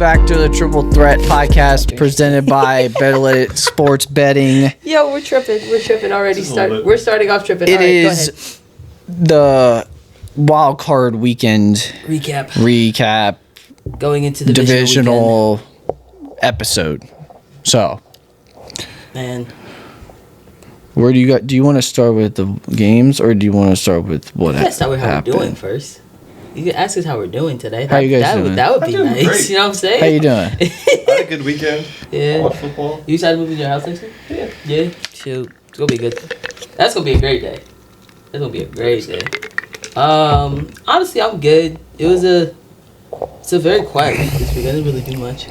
back to the Triple Threat podcast presented by Better Let It Sports Betting. Yo, we're tripping. We're tripping already. We're starting off tripping. It is the Wildcard weekend recap. Going into the divisional episode. So, man, where do you got? Do you want to start with the games or do you want to start with what happened? Let's start with how we're doing first. You can ask us how we're doing today. How you guys doing? That would be nice. Great. You know what I'm saying? How you doing? I had a good weekend. Yeah. Watch football. You decided to move to your house next week? Yeah. Yeah. Shoot. It's gonna be good. That's gonna be a great day. That's gonna be a great day. Honestly, I'm good. It's a very quiet week this week. I didn't really do much.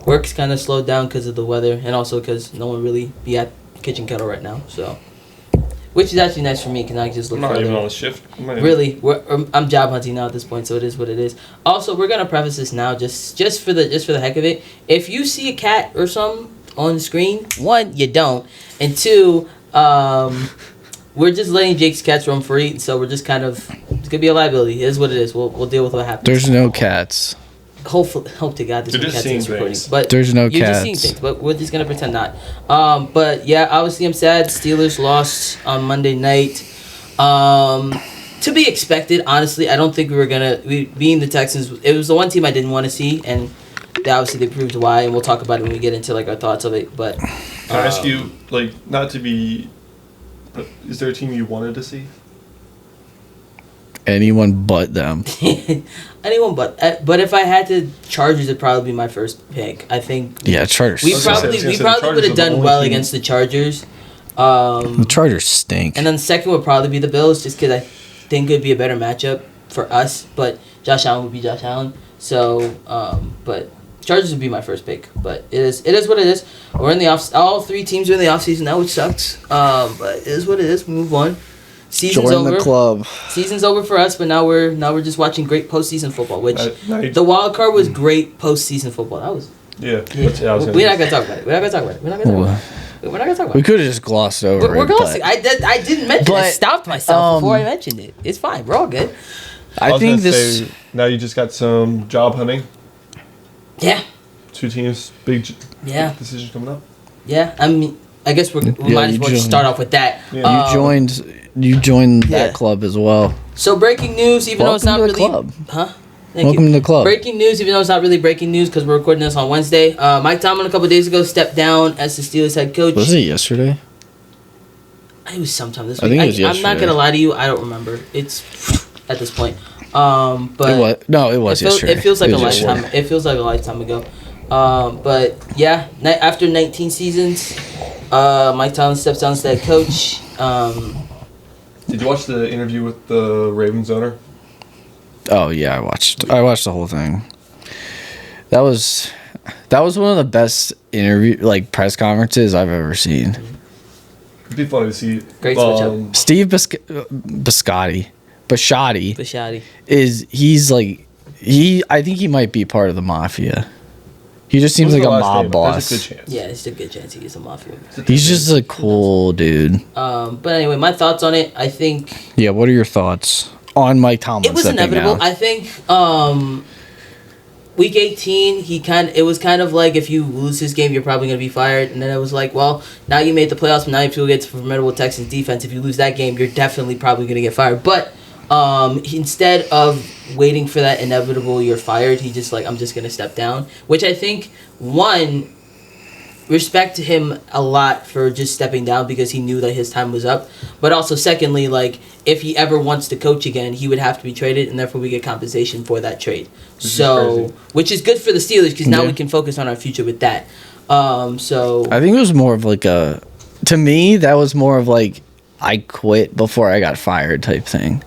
Work's kind of slowed down because of the weather and also because no one really be at Kitchen Kettle right now. So, which is actually nice for me because I can just look. I'm not even on a shift. Really, I'm job hunting now at this point, so it is what it is. Also, we're gonna preface this now, just for the heck of it. If you see a cat or something on the screen, one, you don't, and two, we're just letting Jake's cats roam free, so we're just kind of, it's gonna be a liability. It is what it is. We'll deal with what happens. There's no cats. Hope to God there's no cats in this recording. But there's no you're cats. just seeing things, but we're just gonna pretend not. But yeah, obviously I'm sad. Steelers lost on Monday night. To be expected, honestly. I don't think we being the Texans, it was the one team I didn't want to see, and obviously they proved why, and we'll talk about it when we get into like our thoughts of it. But can I ask you, like, not to be, but is there a team you wanted to see? Anyone but them. Anyone but if I had to, Chargers would probably be my first pick. I think. Yeah, Chargers. We probably would have done well against the Chargers. The Chargers stink. And then the second would probably be the Bills, just because I think it'd be a better matchup for us. But Josh Allen would be Josh Allen. So, but Chargers would be my first pick. But it is what it is. We're in the off. All three teams are in the offseason now, which sucks. But it is what it is. We move on. Season's Join over. the club. Season's over for us, but now we're just watching great postseason football. Which the wild card was great postseason football. That was. Yeah. We're not gonna talk about it. We're not gonna talk about it. We could have just glossed over We're it. glossing. I didn't mention it. I stopped myself before I mentioned it. It's fine. We're all good. I think this. Now you just got some job hunting. Yeah. Two teams, big decision coming up. Yeah. I mean, I guess we might as well just start off with that. Yeah. You joined that club as well. So breaking news, even though it's not really club. Huh? Welcome to the club. Breaking news, even though it's not really breaking news because we're recording this on Wednesday. Mike Tomlin a couple of days ago stepped down as the Steelers head coach. Was it yesterday? It was sometime this week. I think it was yesterday. I'm not gonna lie to you, I don't remember. It's at this point. But it was yesterday. It feels like a lifetime. It feels like a lifetime ago. But yeah, after 19 seasons, Mike Tomlin steps down as head coach. Did you watch the interview with the Ravens owner? Oh yeah, I watched the whole thing. That was one of the best press conferences I've ever seen. It'd be funny to see. Great switch up. Steve Bisciotti I think he might be part of the mafia. He just seems like a mob boss. There's a good chance. Yeah, it's a good chance he is a mafia. He's just a cool dude. But anyway, my thoughts on it, I think. Yeah, what are your thoughts on Mike Tomlin? It was inevitable. Down? I think week 18, it was kind of like if you lose this game, you're probably going to be fired. And then it was like, well, now you made the playoffs, but now you have to get to formidable Texans defense. If you lose that game, you're definitely probably going to get fired. But instead of waiting for that inevitable you're fired, he just I'm just going to step down. Which I think, one, respect to him a lot for just stepping down because he knew that his time was up. But also, secondly, if he ever wants to coach again, he would have to be traded, and therefore we get compensation for that trade. Which is good for the Steelers because now we can focus on our future with that. I think it was more of to me, that was more of I quit before I got fired type thing.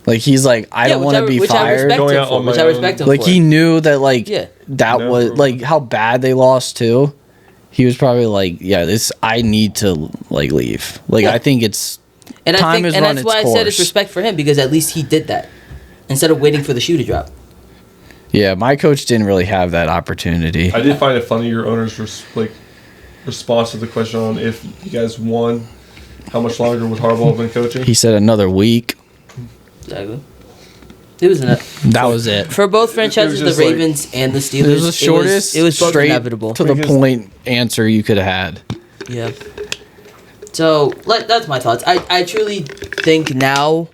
He's I don't want to be fired. Which I respect him for. He knew that that was how bad they lost too. He was probably I need to leave. I think it's time has run its course. And that's why I said it's respect for him because at least he did that instead of waiting for the shoe to drop. Yeah, my coach didn't really have that opportunity. I did find it funny your owner's response to the question on if you guys won, how much longer would Harbaugh have been coaching? He said another week. Exactly. It was enough. That was it. For both franchises, the Ravens and the Steelers. It was the shortest, it was both straight inevitable. to the point answer you could have had. Yeah. So, that's my thoughts. I truly think now,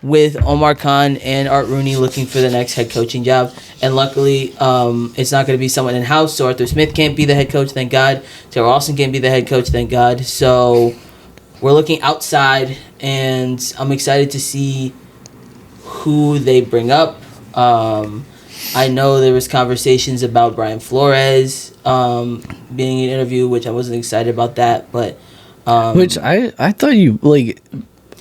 with Omar Khan and Art Rooney looking for the next head coaching job, and luckily it's not going to be someone in-house, so Arthur Smith can't be the head coach, thank God. Taylor Austin can't be the head coach, thank God. So we're looking outside, and I'm excited to see who they bring up. I know there was conversations about Brian Flores being in an interview, which I wasn't excited about that, but... which I thought you, like...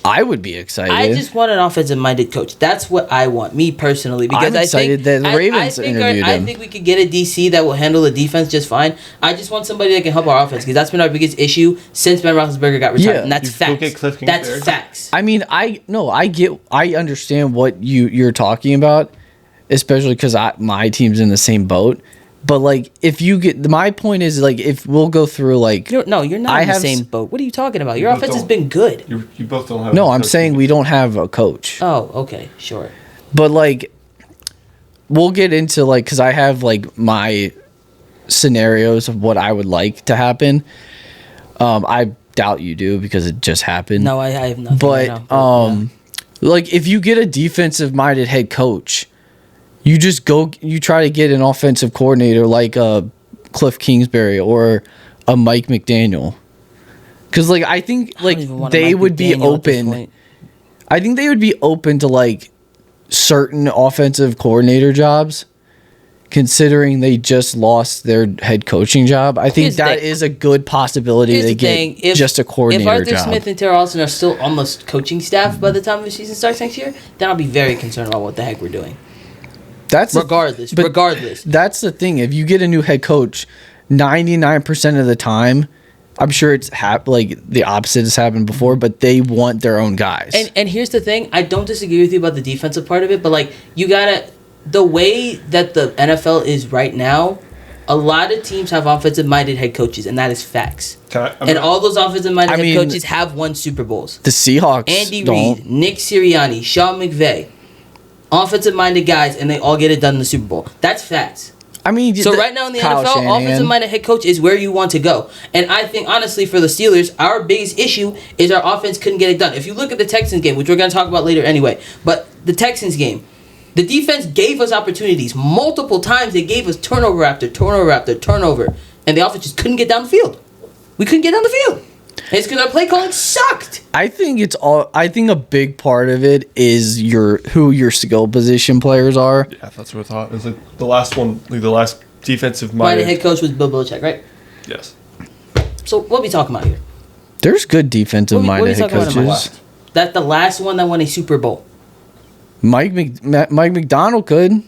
I would be excited. I just want an offensive-minded coach. That's what I want, me personally. Because I'm excited that the Ravens interviewed him. I think we could get a DC that will handle the defense just fine. I just want somebody that can help our offense, because that's been our biggest issue since Ben Roethlisberger got retired, and that's facts. That's facts. I mean, I understand what you're talking about, especially because my team's in the same boat. But, like, if you get... My point is, like, if we'll go through, like... You're not in the same boat. What are you talking about? Your offense has been good. You both don't have... No, I'm saying we don't have a coach. Oh, okay. Sure. But, like, we'll get into, like... Because I have, like, my scenarios of what I would like to happen. I doubt you do, because it just happened. No, I have nothing. But, right now. like, if you get a defensive-minded head coach... You just you try to get an offensive coordinator like a Cliff Kingsbury or a Mike McDaniel. Because, like, I think, like, they would be open. I think they would be open to, like, certain offensive coordinator jobs, considering they just lost their head coaching job. I think that is a good possibility to get just a coordinator job. If Arthur Smith and Taylor Austin are still on the coaching staff by the time the season starts next year, then I'll be very concerned about what the heck we're doing. Regardless. That's the thing. If you get a new head coach, 99% of the time, I'm sure it's like the opposite has happened before, but they want their own guys. And here's the thing. I don't disagree with you about the defensive part of it, but, like, you gotta... The way that the NFL is right now, a lot of teams have offensive-minded head coaches, and that is facts. And all those offensive-minded head coaches have won Super Bowls. The Seahawks Andy Reid, Nick Sirianni, Sean McVay. Offensive-minded guys, and they all get it done in the Super Bowl. That's facts. I mean, so right now in the NFL, offensive-minded head coach is where you want to go. And I think, honestly, for the Steelers, our biggest issue is our offense couldn't get it done. If you look at the Texans game, which we're going to talk about later anyway, but the Texans game, the defense gave us opportunities. Multiple times they gave us turnover after turnover after turnover, and the offense just couldn't get down the field. We couldn't get down the field. And it's because our play calling sucked. I think a big part of it is who your skill position players are. Yeah, that's what I thought. It was like the last one, like the last defensive minded head coach was Bill Belichick, right? Yes. So what are we talking about here? There's good defensive minded head coaches. That's the last one that won a Super Bowl. Mike McDonald could.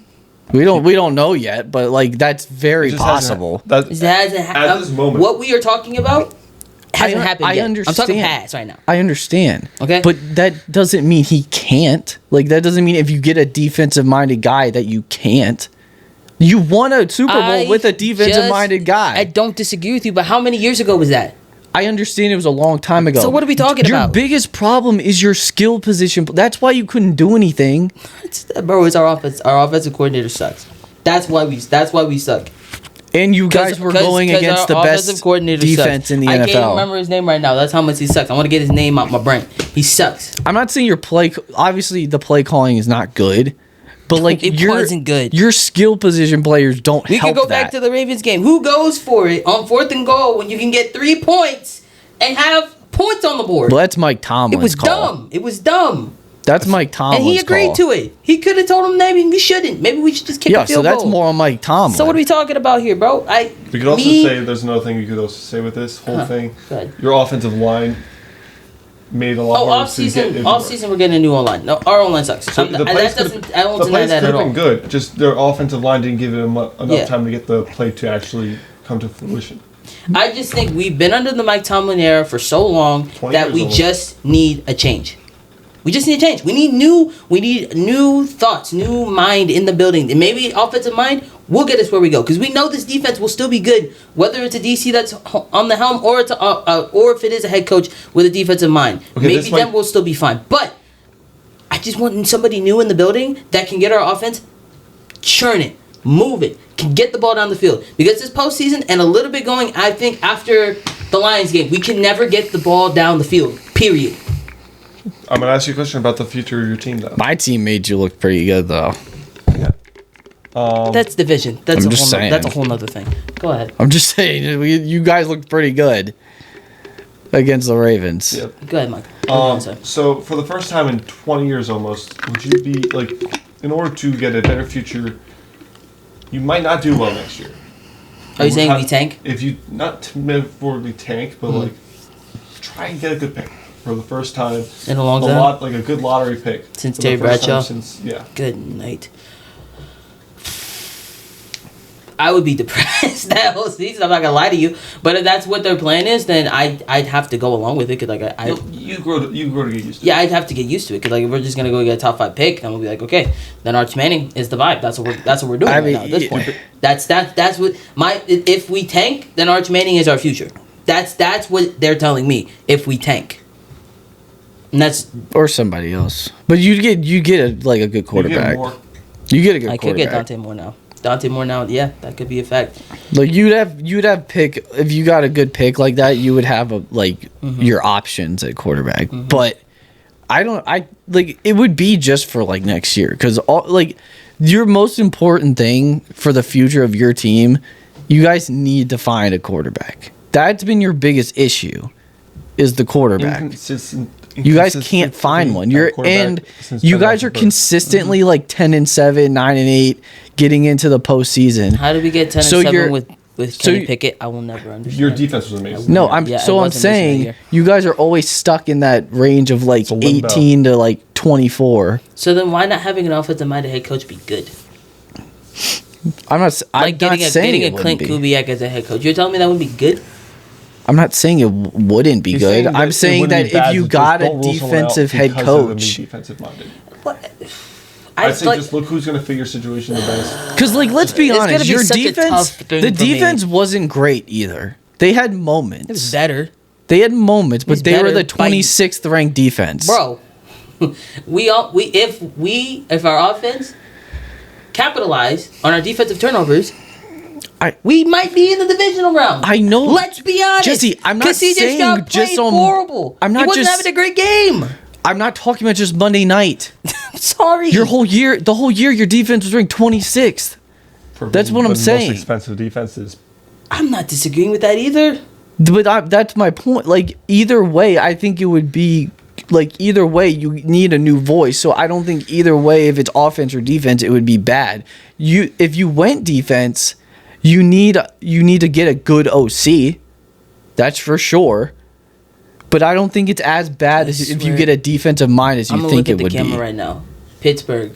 We don't know yet, but, like, that's very possible. At this moment, what we are talking about hasn't happened yet. I understand. I'm talking past right now. I understand. Okay. But that doesn't mean he can't. Like, that doesn't mean if you get a defensive-minded guy that you can't. You won a Super Bowl with a defensive-minded guy. I don't disagree with you, but how many years ago was that? I understand it was a long time ago. So what are we talking about? Your biggest problem is your skill position. That's why you couldn't do anything. It's our offense. Our offensive coordinator sucks. That's why we suck. And you guys were going against the best defense in the NFL. I can't remember his name right now. That's how much he sucks. I want to get his name out my brain. He sucks. I'm not saying your play... Obviously, the play calling is not good. But, like, it wasn't good. Your skill position players don't help that. We could go back to the Ravens game. Who goes for it on 4th and goal when you can get 3 points and have points on the board? Well, that's Mike Tomlin's call. It was dumb. That's Mike Tomlin's call. And he agreed to it. He could have told him maybe we shouldn't. Maybe we should just kick a field goal. Yeah, so that's more on Mike Tomlin. So what are we talking about here, bro? We could also say, there's another thing you could also say with this whole thing. Your offensive line made a lot harder to get. Off-season, we're getting a new O-line. No, our O-line sucks. So I won't deny that at all. The plays could have been good. Just their offensive line didn't give them enough time to get the play to actually come to fruition. I just think we've been under the Mike Tomlin era for so long that we just need a change. We just need a change. We need new thoughts, new mind in the building. And maybe offensive mind will get us where we go. Because we know this defense will still be good, whether it's a DC that's on the helm or or if it is a head coach with a defensive mind. Okay, maybe them will still be fine. But I just want somebody new in the building that can get our offense, churn it, move it, can get the ball down the field. Because this postseason and a little bit going, I think, after the Lions game, we can never get the ball down the field, period. I'm going to ask you a question about the future of your team, though. My team made you look pretty good, though. Yeah. That's division. That's a whole nother thing. Go ahead. I'm just saying, you guys looked pretty good against the Ravens. Yep. Go ahead, Mike. So, for the first time in 20 years almost, would you be, like, in order to get a better future, you might not do well next year. Are you saying we tank? If you, not metaphorically tank, but, like, try and get a good pick for the first time. In a long time? Like a good lottery pick. Since Terry Bradshaw? Yeah. Good night. I would be depressed that whole season. I'm not gonna lie to you, but if that's what their plan is, then I'd have to go along with it. Cause you grow to get used to it. Yeah, I'd have to get used to it. Cause like if we're just gonna go get a top 5 pick, then we'll be like, okay, then Arch Manning is the vibe. That's what we're doing now at this point. That's what if we tank, then Arch Manning is our future. That's what they're telling me. If we tank, and that's or somebody else, but you get a good quarterback. You get a good quarterback. I could get Dante Moore now. Yeah, that could be a fact. Like you'd have pick if you got a good pick like that, you would have your options at quarterback. Mm-hmm. But it would be just for like next year because your most important thing for the future of your team, you guys need to find a quarterback. That's been your biggest issue, is the quarterback. You guys can't find one. You guys are consistently like 10-7, 9-8, getting into the postseason. How did we get 10-7 with Kenny Pickett? I will never understand. Your defense was amazing. No, I'm saying you guys are always stuck in that range of like 18 to like 24. So then why not having an offensive-minded head coach be good? Getting a Clint Kubiak as a head coach. You're telling me that would be good? I'm not saying it wouldn't be good. I'm saying that if you got a defensive head coach, what? I'd say just look who's going to fit your situation the best. Because let's be honest, your defense, the defense wasn't great either. They had moments. It was better. They had moments, but they were the 26th ranked defense. Bro, if our offense capitalized on our defensive turnovers, we might be in the divisional round. I know. Let's be honest. Jesse, I'm not saying just on horrible. He wasn't having a great game. I'm not talking about just Monday night. Sorry. The whole year, your defense was ranked 26th. That's what I'm saying. Most expensive defenses. I'm not disagreeing with that either. But that's my point. Like either way, I think it would be either way you need a new voice. So I don't think either way, if it's offense or defense, it would be bad. If you went defense. You need to get a good OC. That's for sure. But I don't think it's as bad as if you get a defensive mind as you think it would be. I'm looking at the camera right now. Pittsburgh.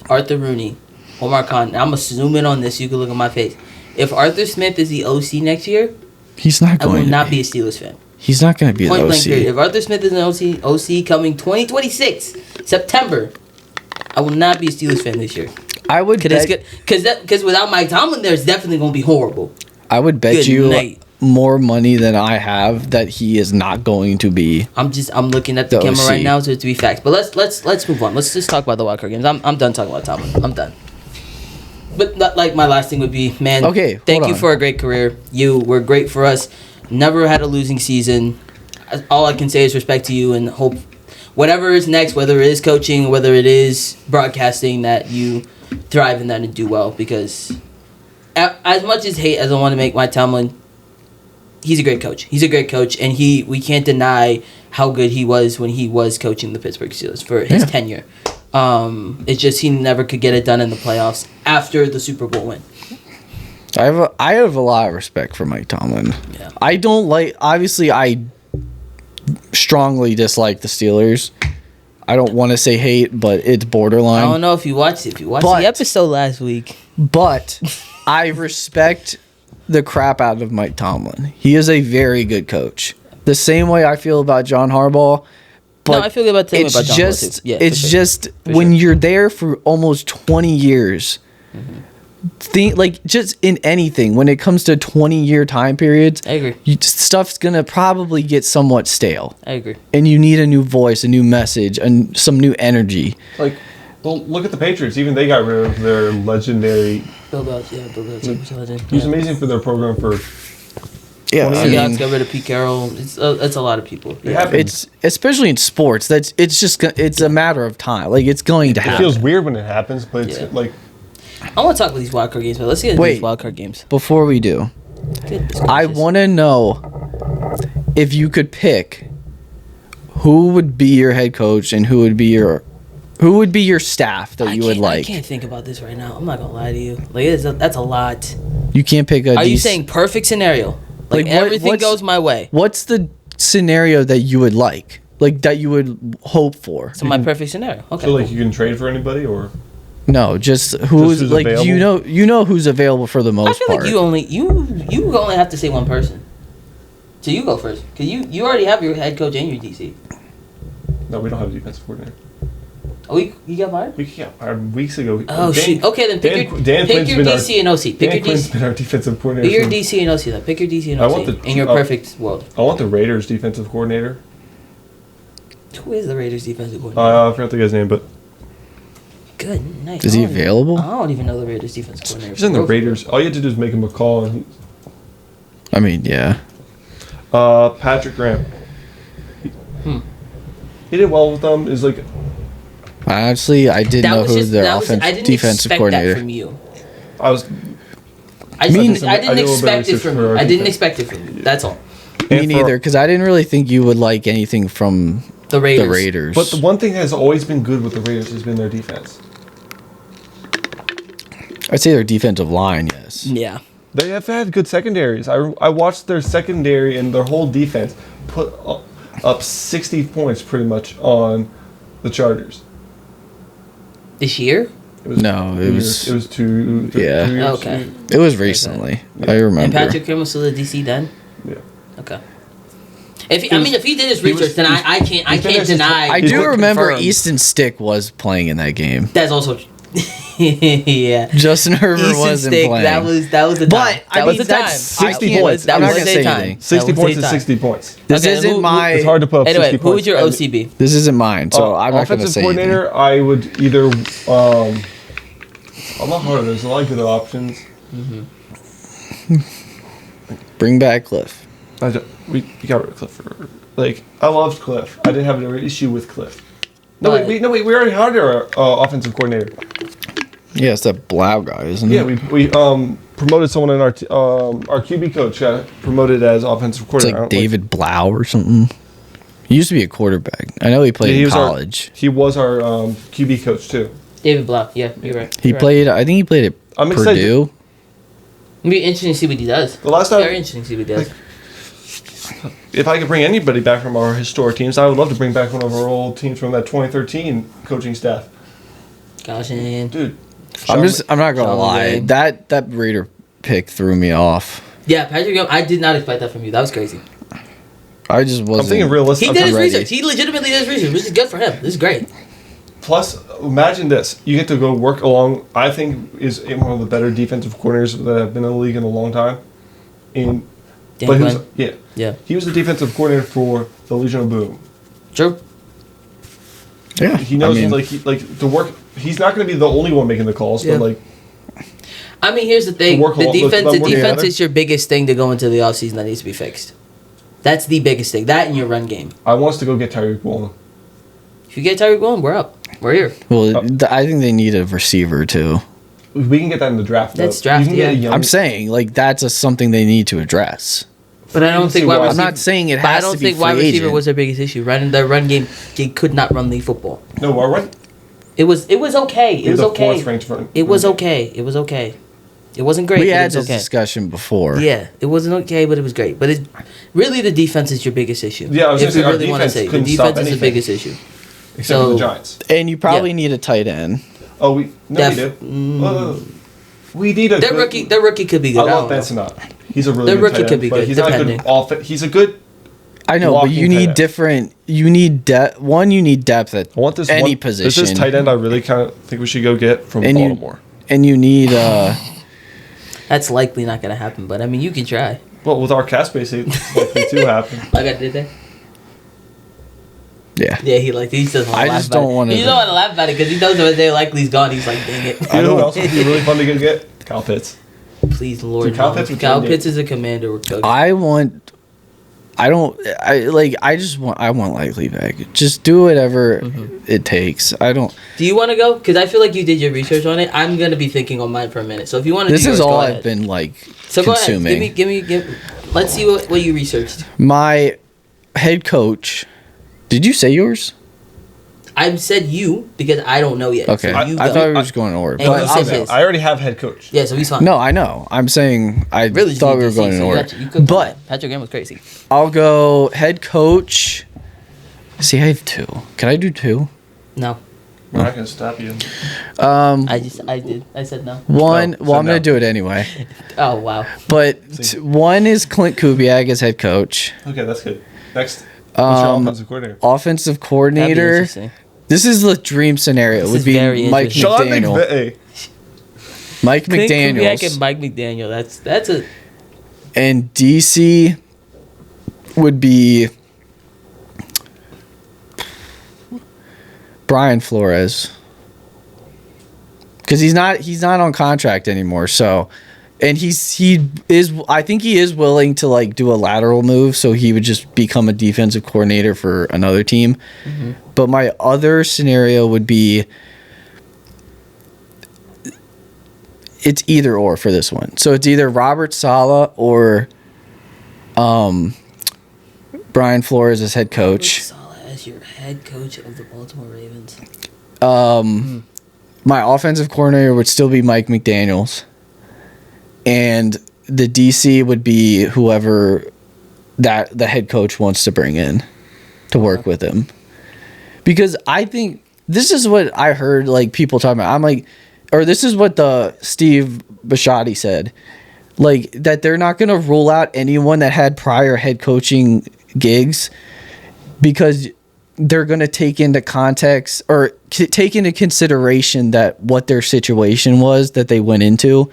Arthur Rooney. Omar Khan. I'm going to zoom in on this. You can look at my face. If Arthur Smith is the OC next year, he's not going to I will not be a Steelers fan. He's not going to be the OC. Blank period. If Arthur Smith is an OC coming 2026, September, I will not be a Steelers fan this year. I would because without Mike Tomlin, there's definitely going to be horrible. I would bet more money than I have that he is not going to be. I'm looking at the camera right now to be facts. But let's move on. Let's just talk about the wildcard games. I'm done talking about Tomlin. I'm done. But my last thing would be, man. Okay. Thank you for a great career. You were great for us. Never had a losing season. All I can say is respect to you and hope whatever is next, whether it is coaching, whether it is broadcasting, that you thrive in that and do well, because as much as hate as I want to make Mike Tomlin, he's a great coach. And we can't deny how good he was when he was coaching the Pittsburgh Steelers for his tenure. It's just he never could get it done in the playoffs after the Super Bowl win. I have a lot of respect for Mike Tomlin. Yeah. I strongly dislike the Steelers. I don't want to say hate, but it's borderline. I don't know if you watched it. If you watched the episode last week. But I respect the crap out of Mike Tomlin. He is a very good coach. The same way I feel about John Harbaugh. But I feel good about John Harbaugh too. Yeah, it's just when you're there for almost 20 years, think like just in anything when it comes to 20-year time periods, I agree. Stuff's gonna probably get somewhat stale. I agree. And you need a new voice, a new message, and some new energy. Like, well, look at the Patriots. Even they got rid of their legendary. Bill Belichick was a legend. He was amazing for their program for. Yeah, I mean, Seahawks got rid of Pete Carroll. It's a lot of people. It happens. it's especially in sports. It's a matter of time. Like it's going to It happen. feels weird when it happens, but it's Yeah. like I want to talk about these wildcard games, but let's get into Wait. these wildcard games. Before we do, Goodness I gracious. want to know if you could pick who would be your head coach and who would be your staff that you would I like. can't think about this right now. I'm not gonna lie to you. Like that's a lot. You can't pick a. Are you saying perfect scenario? Like everything goes my way. What's the scenario that you would like? Like that you would hope for? So my perfect scenario. Okay. so like you can trade for anybody or No, just who's who's like available? you know who's available for the I most feel part. like you only have to say one person. So you go first, cause you already have your head coach and your DC. no, we don't have a defensive coordinator. Oh, you got mine? We got weeks ago. Oh shoot. Okay, then pick your Quinn's DC been our- and OC. Pick Dan your Quinn's DC. been our defensive coordinator. Pick your for- DC and OC then. Pick your DC and I OC want the- in your perfect world. I want the Raiders defensive coordinator. Who is the Raiders defensive coordinator? I forgot the guy's name, but Good night. Is he I don't even- available? I don't even know the Raiders defensive coordinator. he's in the Raiders. All you had to do is make him a call. And I mean, yeah. Patrick Graham. He did well with them. Is like Honestly, I didn't know who was their I offensive didn't defensive expect coordinator. that from you. I was. I Me didn't I did a little bit of expect it research from for you. our I didn't defense. expect it from you. That's all. Me and for- neither, because I didn't really think you would like anything from The Raiders. the Raiders. But the one thing that has always been good with the Raiders has been their defense. I'd say their defensive line, yes. Yeah. They have had good secondaries. I watched their secondary and their whole defense put up 60 points pretty much on the Chargers. This year? It was No, it was- it was two. Yeah. 2 years. Okay. It was recently. I remember. And Patrick Graham was still the DC then? Yeah. Okay. If he did his he was- research, then I can't he's been there since- deny. I He's do been remember confirmed. Easton Stick was playing in that game. That's also yeah. Justin Herbert Easton wasn't Stick, playing. that was the time. But, I that was mean, the time. that's 60 I can't- points. That I'm was not gonna the say time. anything. 60 That was points the is time. 60 points. This Okay, isn't who- my. It's hard to put up 60 Anyway, points. who would your And, OCB? This isn't mine, so I'm not going to offensive say anything. coordinator, I would either. I'm not hard. There's a lot of good options. Bring back Cliff. We got rid of Cliff. Like I loved Cliff. I didn't have an issue with Cliff. No, But- wait. We already hired our offensive coordinator. Yeah, it's that Blau guy, isn't Yeah, it? we promoted someone in our QB coach got promoted as offensive It's coordinator. I like don't David Blau or something. He used to be a quarterback. I know he played Yeah, he in was our- college. He was our QB coach too. David Blau. Yeah, you're right. He You're right. played. I think he played at I'm excited. Purdue. It'd be interesting to see what he does. The last time, Very interesting to see what he does. if I could bring anybody back from our historic teams, I would love to bring back one of our old teams from that 2013 coaching staff. Gosh, and Dude, I'm not gonna Sean lie. McVay. That Raider pick threw me off. yeah, Patrick Graham. I did not expect that from you. That was crazy. I just wasn't. I'm thinking realistic. He did his ready. research. He legitimately did his research, which is good for him. This is great. Plus, imagine this: you get to go work along. I think is one of the better defensive coordinators that have been in the league in a long time. Dan But he was, Quinn. yeah, Yeah. he was the defensive coordinator for the Legion of Boom. True. Yeah, He knows I mean, like the work. He's not going to be the only one making the calls, Yeah. but like I mean, here's the thing: work the along- defense. the The work defense together. is your biggest thing to go into the offseason that needs to be fixed. That's the biggest thing. That and your run game. I want us to go get Tyreek Woolen. If you get Tyreek Woolen, we're up. We're here. well, I think they need a receiver too. We can get that in the draft. That's though. draft, You can get a yeah. young- I'm saying like that's something they need to address. But I don't think see wide why. receiver. I'm not saying it but I has don't to be think wide free receiver agent. was their biggest issue. Their run game, they could not run league football. No, our run. It was okay. It He's was the okay. fourth ranked run- It was okay. It was okay. It wasn't great. We but had it was this okay. discussion before. Yeah, it wasn't okay, but it was great. But it really the defense is your biggest issue. Yeah, I was if gonna say, we our really want to defense say the couldn't defense stop is the anything. biggest issue. Except So- for the Giants. And you probably Yeah. need a tight end. Oh, we Def- do. We need a Their good, rookie could be I good. love don't know. Benson up. He's a really Their good rookie tight could end, be but good, he's not a depending. good he's a good. I know, but Walking you tight need end. different. You need depth. You need depth at I want this any one, position. This is tight end. I really kind of think we should go get from and Baltimore. you need That's likely not gonna happen, but I mean, you can try. Well, with our cast base, it's likely to happen. Like I did there. Yeah. Yeah, he doesn't want to I laugh just about don't it. want to. He doesn't want to laugh about it because he knows that day likely he's gone. He's like, dang it. You know what else would be really fun to get? Kyle Pitts. Please, Lord. Dude, Kyle no. Pitts would Kyle be Pitts is a commander. We're cooking. I want Likely back. Just do whatever it takes. I don't. Do you want to go? Because I feel like you did your research on it. I'm gonna be thinking on mine for a minute. So if you want to, This is yours, all go I've ahead. been like So consuming. go ahead. Give me. Let's see what you researched. My head coach. Did you say yours? I said you because I don't know yet. Okay. So I you thought go. we were just going in order. And But you said his. I already have head coach. Yeah, so he's fine. no, I know. I'm saying I Really just thought need we were DC, going in so order. you cooked on But that. Patrick Graham was crazy. I'll go head coach. See, I have 2. Can I do 2? No, We're not gonna stop you. I did. I said no. One. No, Well, I'm no. gonna do it anyway. Oh wow. But one is Clint Kubiak as head coach. Okay, that's good. Next, what's your offensive coordinator? Offensive That'd be coordinator. interesting. This is the dream scenario. It This would is be very Mike interesting. Sean McDaniel. McVay. Mike Clint Kubiak and McDaniels. Mike McDaniel. That's a. And DC would be Brian Flores. Because he's not on contract anymore. So, and I think he is willing to like do a lateral move. So he would just become a defensive coordinator for another team. Mm-hmm. But my other scenario would be it's either or for this one. So it's either Robert Saleh or Brian Flores as head coach. Saleh as your head coach of the Baltimore Ravens. My offensive coordinator would still be Mike McDaniels. And the DC would be whoever that the head coach wants to bring in to work with him. Because I think this is what I heard like people talking about. I'm like, or this is what the Steve Bisciotti said. Like that they're not going to rule out anyone that had prior head coaching gigs because they're going to take into context or take into consideration that what their situation was that they went into.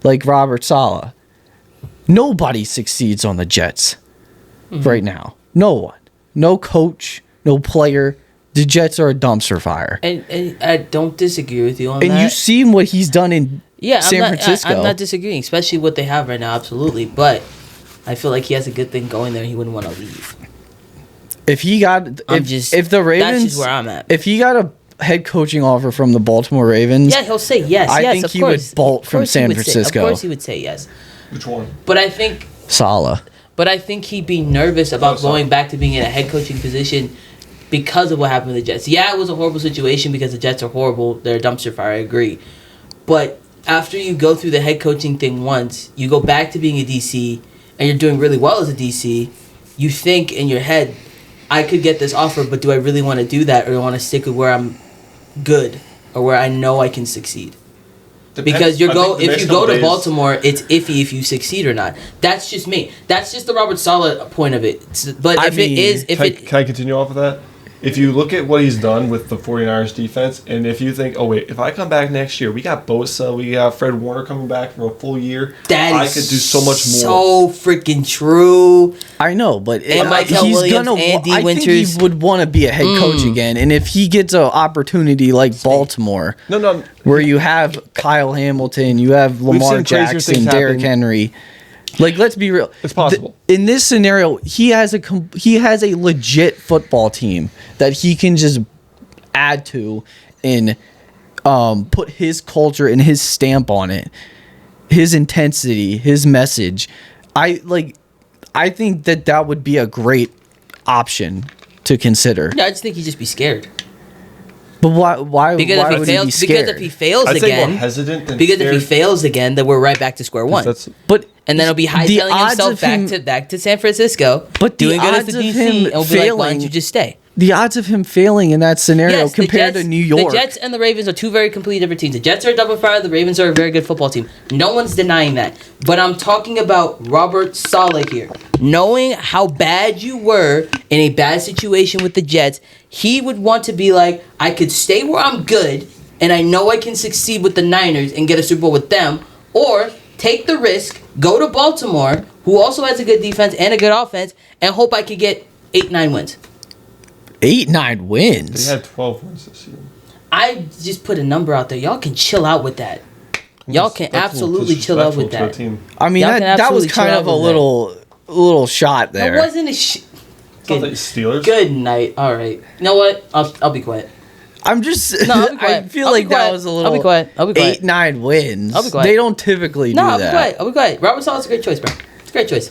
Like Robert Saleh. Nobody succeeds on the Jets right now. No one. No coach, no player. The Jets are a dumpster fire. And I don't disagree with you on And that. you've seen what he's done in San Francisco. I'm not disagreeing, especially what they have right now, absolutely. But I feel like he has a good thing going there and he wouldn't want to leave. If he got if the Ravens that's just where I'm at. If he got a head coaching offer from the Baltimore Ravens, Yeah, he'll say yes. I yes, think of he would course. bolt Of from course he San would say- Francisco. Of course he would say yes. Which one? But I think Saleh. he'd be nervous about Saleh. going back to being in a head coaching position because of what happened with the Jets. Yeah, it was a horrible situation because the Jets are horrible. They're a dumpster fire, I agree. But after you go through the head coaching thing once, you go back to being a DC, and you're doing really well as a DC, you think in your head, I could get this offer, but do I really want to do that, or do I want to stick with where I'm good, or where I know I can succeed? Because if you go to Baltimore, it's iffy if you succeed or not. That's just me. That's just the Robert Saleh point of it. But Can I continue off of that? If you look at what he's done with the 49ers defense, and if you think, oh wait, if I come back next year, we got Bosa, we got Fred Warner coming back for a full year, I could do so much more. So freaking true. I know, but And Michael Williams, Andy I Winters. think he would want to be a head coach again. And if he gets an opportunity like Baltimore, No. where you have Kyle Hamilton, you have Lamar seen crazier Jackson, things Derrick happen. Henry. Like, let's be real. It's possible. In this scenario, he has a legit football team that he can just add to and put his culture and his stamp on it, his intensity, his message. I think that would be a great option to consider. No, I just think he'd just be scared. But why Because would if he fails, he be scared? because if he fails I'd say again, more hesitant than because if he scared. fails again, then we're right back to square one. But And then it'll be the hightailing odds himself of him- back to San Francisco, But the doing good as odds the of DC, him and we'll be like, why failing- don't you just stay? the odds of him failing in that scenario Yes, compared to New York. The Jets and the Ravens are two very completely different teams. The Jets are a double fire. The Ravens are a very good football team. No one's denying that. But I'm talking about Robert Saleh here. Knowing how bad you were in a bad situation with the Jets, he would want to be like, I could stay where I'm good, and I know I can succeed with the Niners and get a Super Bowl with them, or take the risk, go to Baltimore, who also has a good defense and a good offense, and hope I could get 8-9 wins. 8-9 wins? They had 12 wins this year. I just put a number out there. Y'all can chill out with that. Y'all can absolutely chill out with that. I mean, that was kind of a little shot there. That wasn't a shit. Steelers? Good night. All right. You know what? I'll be quiet. I'm just. No, I'll be quiet. I feel like that was a little. I'll be quiet. 8-9 wins. I'll be quiet. They don't typically do that. I'll be quiet. Robert Saleh's a great choice, bro. It's a great choice.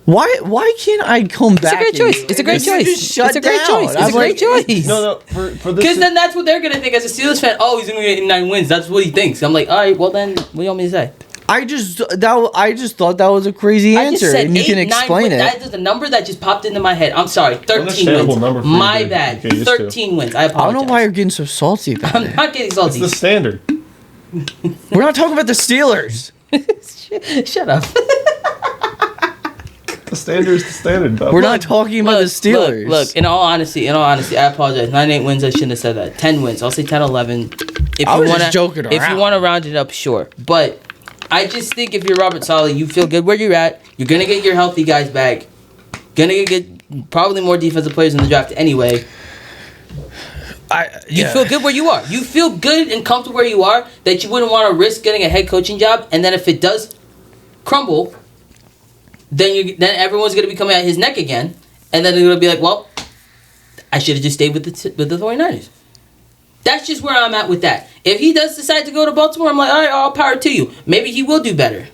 Why can't I come back? It's a great choice. It's a great choice. It's a great choice. It's a great choice. No, for this. Because then that's what they're gonna think as a Steelers fan. Oh, he's gonna get 9 wins. That's what he thinks. I'm like, all right. Well, then what do you want me to say? I just thought that was a crazy answer, and you can explain it. That is a number that just popped into my head. I'm sorry, 13 wins. My bad. 13 wins. I apologize. I don't know why you're getting so salty about it. I'm not getting salty. It's the standard. We're not talking about the Steelers. Shut up. The standard is the standard, though. We're not talking about the Steelers. Look, in all honesty, I apologize. 9-8 wins, I shouldn't have said that. 10 wins. I'll say 10-11. I was just joking around. If you want to round it up, sure. But I just think if you're Robert Saleh, you feel good where you're at. You're going to get your healthy guys back. Going to get probably more defensive players in the draft anyway. You feel good where you are. You feel good and comfortable where you are that you wouldn't want to risk getting a head coaching job. And then if it does crumble, then everyone's going to be coming at his neck again. And then they're going to be like, well, I should have just stayed with the 49ers. That's just where I'm at with that. If he does decide to go to Baltimore, I'm like, all right, all power to you. Maybe he will do better.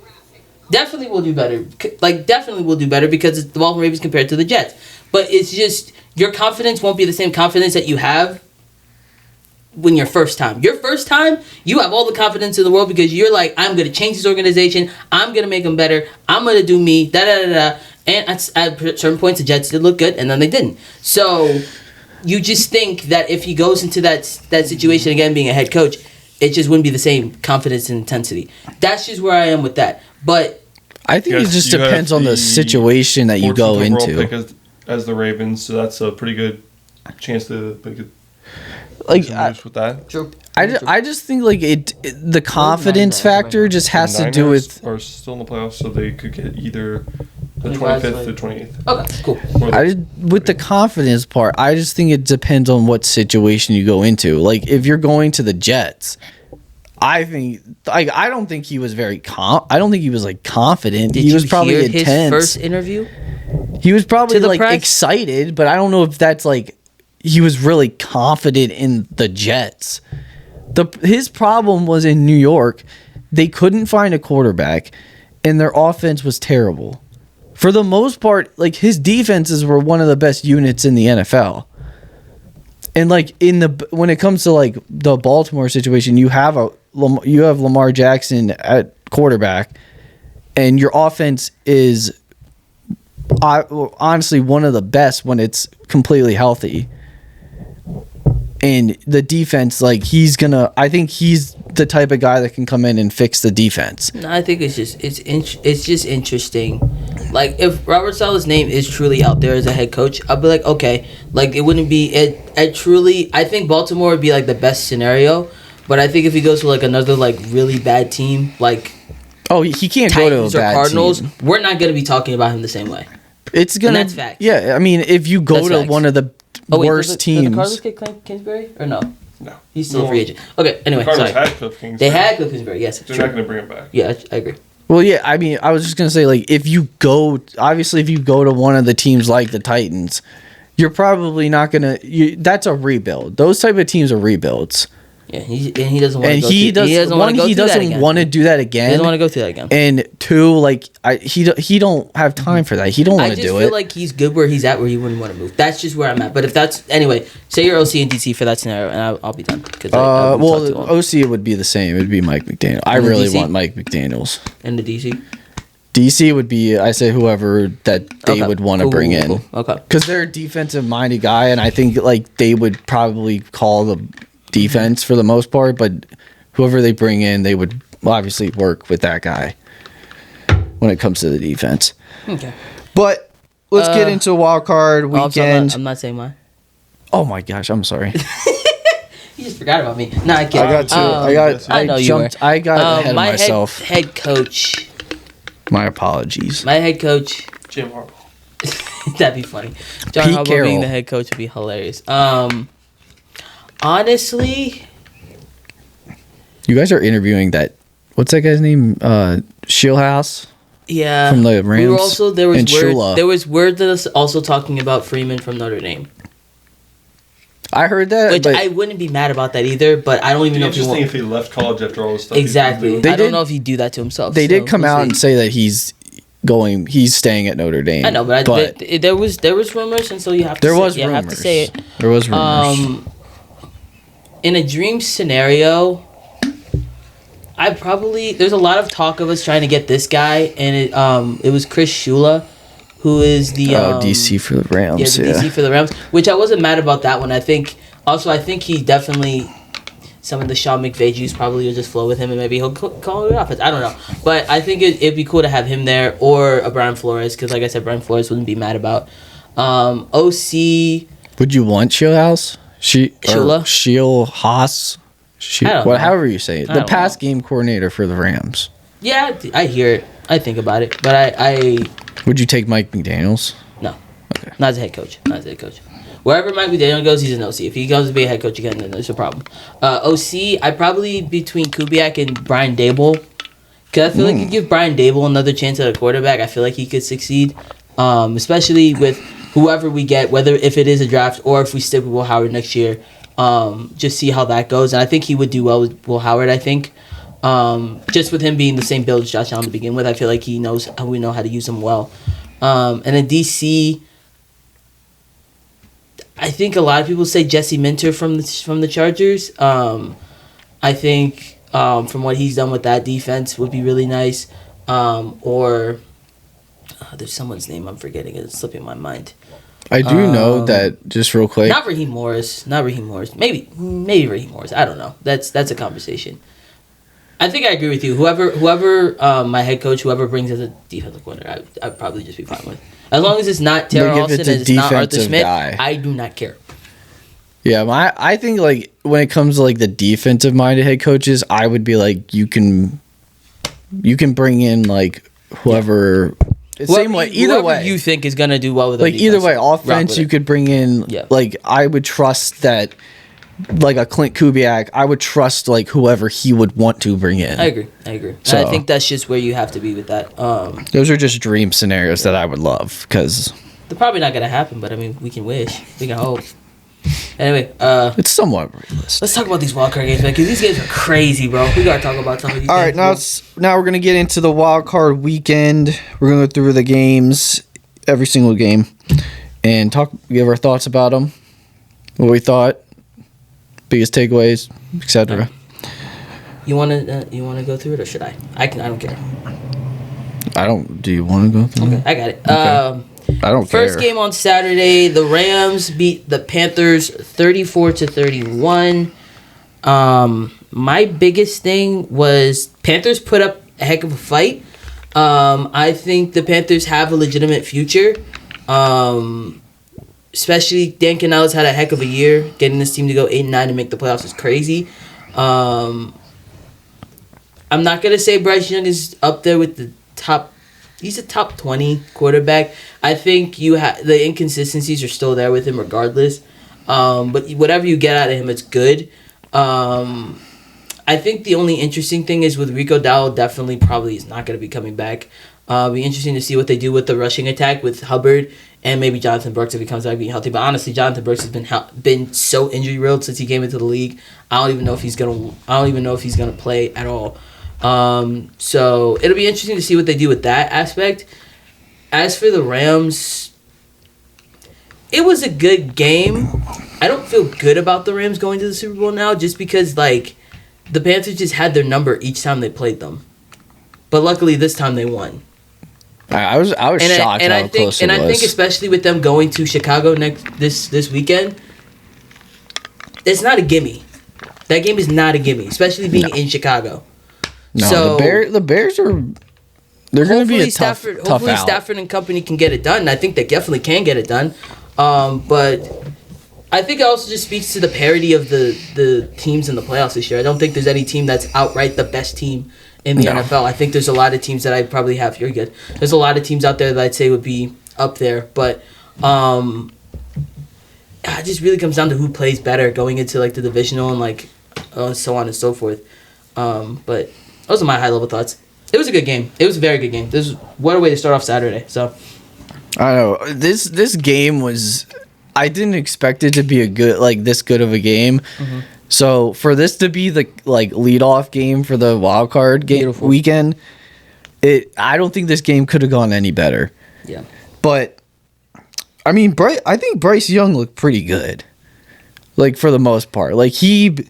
Definitely will do better. Definitely will do better because it's the Baltimore Ravens compared to the Jets. But it's just, your confidence won't be the same confidence that you have when your first time. Your first time, you have all the confidence in the world because you're like, I'm going to change this organization. I'm going to make them better. I'm going to do me. Da-da-da-da. And at certain points, the Jets did look good, and then they didn't. So you just think that if he goes into that situation again, being a head coach, it just wouldn't be the same confidence and intensity. That's just where I am with that. But I think it just depends on the situation that you go into. Pick as the Ravens, so that's a pretty good chance to make it. Like with that. True. I just think like the confidence factor just has to do with. Are still in the playoffs, so they could get either the 25th to 28th. Okay, cool. With the confidence part, I just think it depends on what situation you go into. Like if you're going to the Jets, I don't think he was very I don't think he was like confident. Did he was you probably hear intense. his first interview? He was probably like press? excited, but I don't know if that's like he was really confident in the Jets. His problem was in New York. They couldn't find a quarterback, and their offense was terrible. For the most part, like his defenses were one of the best units in the NFL. And like when it comes to like the Baltimore situation, you have Lamar Jackson at quarterback, and your offense is honestly one of the best when it's completely healthy. And the defense, like I think he's the type of guy that can come in and fix the defense. No, I think it's just interesting. Like if Robert Saleh's name is truly out there as a head coach, I'll be like, okay, like it wouldn't be I think Baltimore would be like the best scenario, but I think if he goes to like another like really bad team, like he can't Titans go to a bad Cardinals, team. We're not gonna be talking about him the same way. It's gonna. And that's fact. Yeah, I mean, if you go to one of the worst teams, did the Cardinals get Kingsbury or no? No, he's still a free agent. Okay, anyway, Cardinals sorry. had Cliff Kingsbury. They had Cliff Kingsbury. Yes, they're not gonna bring him back. Yeah, I agree. Well, yeah, I mean, I was just gonna say like if you go to one of the teams like the Titans, you're probably not gonna. That's a rebuild. Those type of teams are rebuilds. Yeah, he doesn't want to go. He doesn't want to do that again. He doesn't want to go through that again. And two, like he don't have time for that. He don't want to do it. I just feel like he's good where he's at, where he wouldn't want to move. That's just where I'm at. But if that's anyway, say you're OC in DC for that scenario, and I'll be done. OC would be the same. It would be Mike McDaniel. I really want Mike McDaniels. And the DC. DC would be, I say, whoever that they would want to bring in. Cool. Okay. Because they're a defensive-minded guy, and I think like they would probably call the defense for the most part, but whoever they bring in, they would obviously work with that guy when it comes to the defense. Okay. But let's get into Wildcard weekend. I'm not saying mine. Oh my gosh, I'm sorry. You just forgot about me. Nah, I can't. I got two. I know you were. I got ahead of myself. Head coach. My apologies. My head coach. Jim Harbaugh. That'd be funny. John Pete Harbaugh Carroll. being the head coach would be hilarious. Honestly, You guys are interviewing that. What's that guy's name? Shieldhouse. yeah. From the Rams We were also there was and word. Shula. There was word that was also talking about Freeman from Notre Dame, I heard that, which but I wouldn't be mad about that either. But I don't even know if he Interesting won't. if he left college after all this stuff. Exactly. He's been I doing. don't know if he'd do that to himself. they so did come we'll out see. and say that he's staying at Notre Dame. I know, but there was rumors, and so you have to. You have to say it. There was rumors. In a dream scenario, there's a lot of talk of us trying to get this guy, and it was Chris Shula, who is the DC for the Rams. Yeah, DC for the Rams, which I wasn't mad about that one. I think he definitely some of the Sean McVay juice probably will just flow with him, and maybe he'll call it offense. I don't know, but I think it'd be cool to have him there or a Brian Flores, because like I said, Brian Flores wouldn't be mad about. OC. Would you want Shieldhouse? Shula? Shieldhouse? I don't know. However you say it. I The don't pass know. game coordinator for the Rams. Yeah, I hear it. I think about it, but I Would you take Mike McDaniels? no, Okay. not as a head coach. Wherever Mike McDaniel goes, he's an OC. If he goes to be a head coach again, then there's a problem. OC, I probably between Kubiak and Brian Dable, because I feel like you give Brian Dable another chance at a quarterback, I feel like he could succeed, especially with whoever we get, whether if it is a draft or if we stick with Will Howard next year. Just see how that goes, and I think he would do well with Will Howard. I think, just with him being the same build as Josh Allen to begin with, I feel like we know how to use him well. And then DC, I think a lot of people say Jesse Minter from the Chargers. I think from what he's done with that defense would be really nice. There's someone's name I'm forgetting. It's slipping my mind. I do know that, just real quick. Not Raheem Morris. Maybe Raheem Morris. I don't know. That's a conversation. I think I agree with you. Whoever my head coach, whoever brings as a defensive coordinator, I'd probably just be fine with. As long as it's not Terrell Like, if Austin it's and a it's not Arthur defensive Smith, guy. I do not care. Yeah, I think like when it comes to like the defensive minded head coaches, I would be like you can bring in like whoever. Same way, either Whoever way. you think is gonna do well with Like the either defense, way, rock offense with you it. could bring in. Yeah. Like I would trust that, like a Clint Kubiak, I would trust like whoever he would want to bring in. I agree. And So- I think that's just where you have to be with that. Those are just dream scenarios that I would love because They're probably not gonna happen, but I mean, we can wish, we can hope. Anyway, it's somewhat realistic. let's talk about these wildcard games, man, because these games are crazy, bro. We gotta talk about some of these. All right, games, now we're gonna get into the wild card weekend. We're gonna go through the games, every single game, and give our thoughts about them, what we thought, biggest takeaways, etc. You wanna go through it, or should I? I don't care. Do you want to go through? Okay, I got it. Okay. I don't care. First game on Saturday, the Rams beat the Panthers 34-31. My biggest thing was Panthers put up a heck of a fight. I think the Panthers have a legitimate future. Especially Dan Canales had a heck of a year. Getting this team to go 8-9 and make the playoffs is crazy. I'm not gonna say Bryce Young is up there with the top. He's a top 20 quarterback. I think the inconsistencies are still there with him regardless. But whatever you get out of him, it's good. I think the only interesting thing is with Rico Dowell, definitely probably is not going to be coming back. Be interesting to see what they do with the rushing attack with Hubbard and maybe Jonathan Brooks if he comes back being healthy. But honestly, Jonathan Brooks has been so injury riddled since he came into the league. I don't even know if he's gonna play at all. So it'll be interesting to see what they do with that aspect. As for the Rams, it was a good game. I don't feel good about the Rams going to the Super Bowl now just because like the Panthers just had their number each time they played them. But luckily this time they won. I was shocked how close it was. I think especially with them going to Chicago this weekend, it's not a gimme. That game is not a gimme, especially being in Chicago. No, So the Bears are. They're going to be a tough hopefully out. Stafford and company can get it done. I think they definitely can get it done. But I think it also just speaks to the parity of the teams in the playoffs this year. I don't think there's any team that's outright the best team in the NFL. I think there's a lot of teams that I probably have. You're good. There's a lot of teams out there that I'd say would be up there, but it just really comes down to who plays better going into like the divisional and like so on and so forth. But those are my high level thoughts. It was a good game. It was a very good game. What a way to start off Saturday. So I don't know. This game was. I didn't expect it to be this good of a game. Mm-hmm. So for this to be the leadoff game for the wild card game weekend, I don't think this game could have gone any better. Yeah. But I mean, I think Bryce Young looked pretty good. Like for the most part. Like he did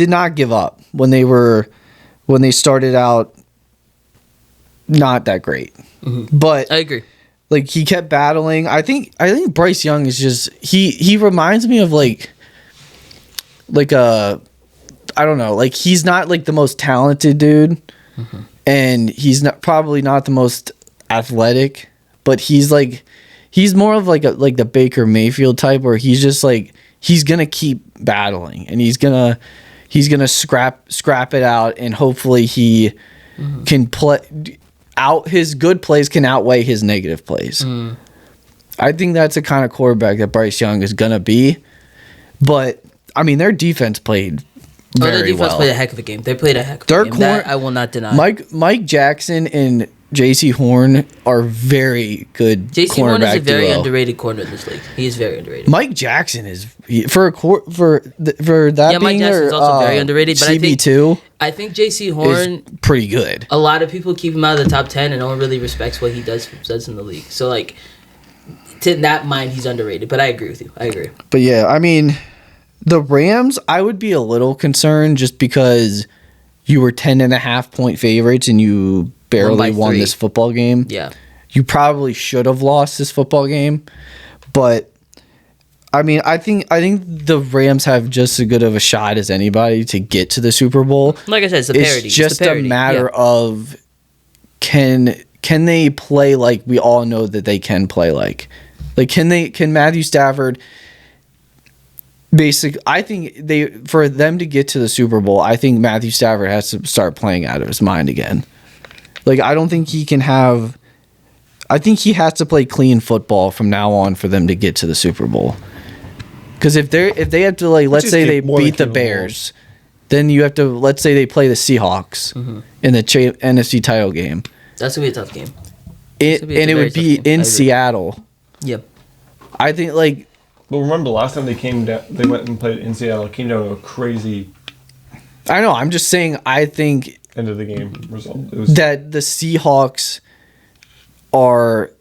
not give up when they started out not that great. Mm-hmm. But I agree. Like he kept battling. I think Bryce Young is just he reminds me of like I don't know, like he's not like the most talented dude, mm-hmm. and he's probably not the most athletic, but he's more of like the Baker Mayfield type where he's just like he's gonna keep battling and he's gonna scrap it out and hopefully he mm-hmm. can play out his good plays can outweigh his negative plays. Mm. I think that's the kind of quarterback that Bryce Young is gonna be. But I mean, their defense played very their defense well. Played a heck of a game. They played a heck of a game. That I will not deny. Mike Jackson and J.C. Horn are very good. J.C. Horn is a very underrated corner in this league. He is very underrated. Mike Jackson is for that being Mike Jackson is also very underrated. But CB2. I think J.C. Horn is pretty good. A lot of people keep him out of the top 10, and no one really respects what he does in the league. So like, to that mind, he's underrated. But I agree with you. I agree. But yeah, I mean, the Rams, I would be a little concerned just because you were 10.5-point favorites and you barely won this football game. Yeah. You probably should have lost this football game. But I mean, I think the Rams have just as good of a shot as anybody to get to the Super Bowl. Like I said, it's the parity. It's just a matter of can they play like we all know that they can play like can Matthew Stafford I think for them to get to the Super Bowl, I think Matthew Stafford has to start playing out of his mind again. Like I don't think he can have. I think he has to play clean football from now on for them to get to the Super Bowl. Because if they have to let's say they beat the Bears, then you have to let's say they play the Seahawks mm-hmm. in the NFC title game. That's gonna be a tough game. It would be in Seattle. Yep. I think But remember, last time they came down, they went and played in Seattle. It came down to a crazy. I know. I'm just saying. I think end of the game result. That the Seahawks are.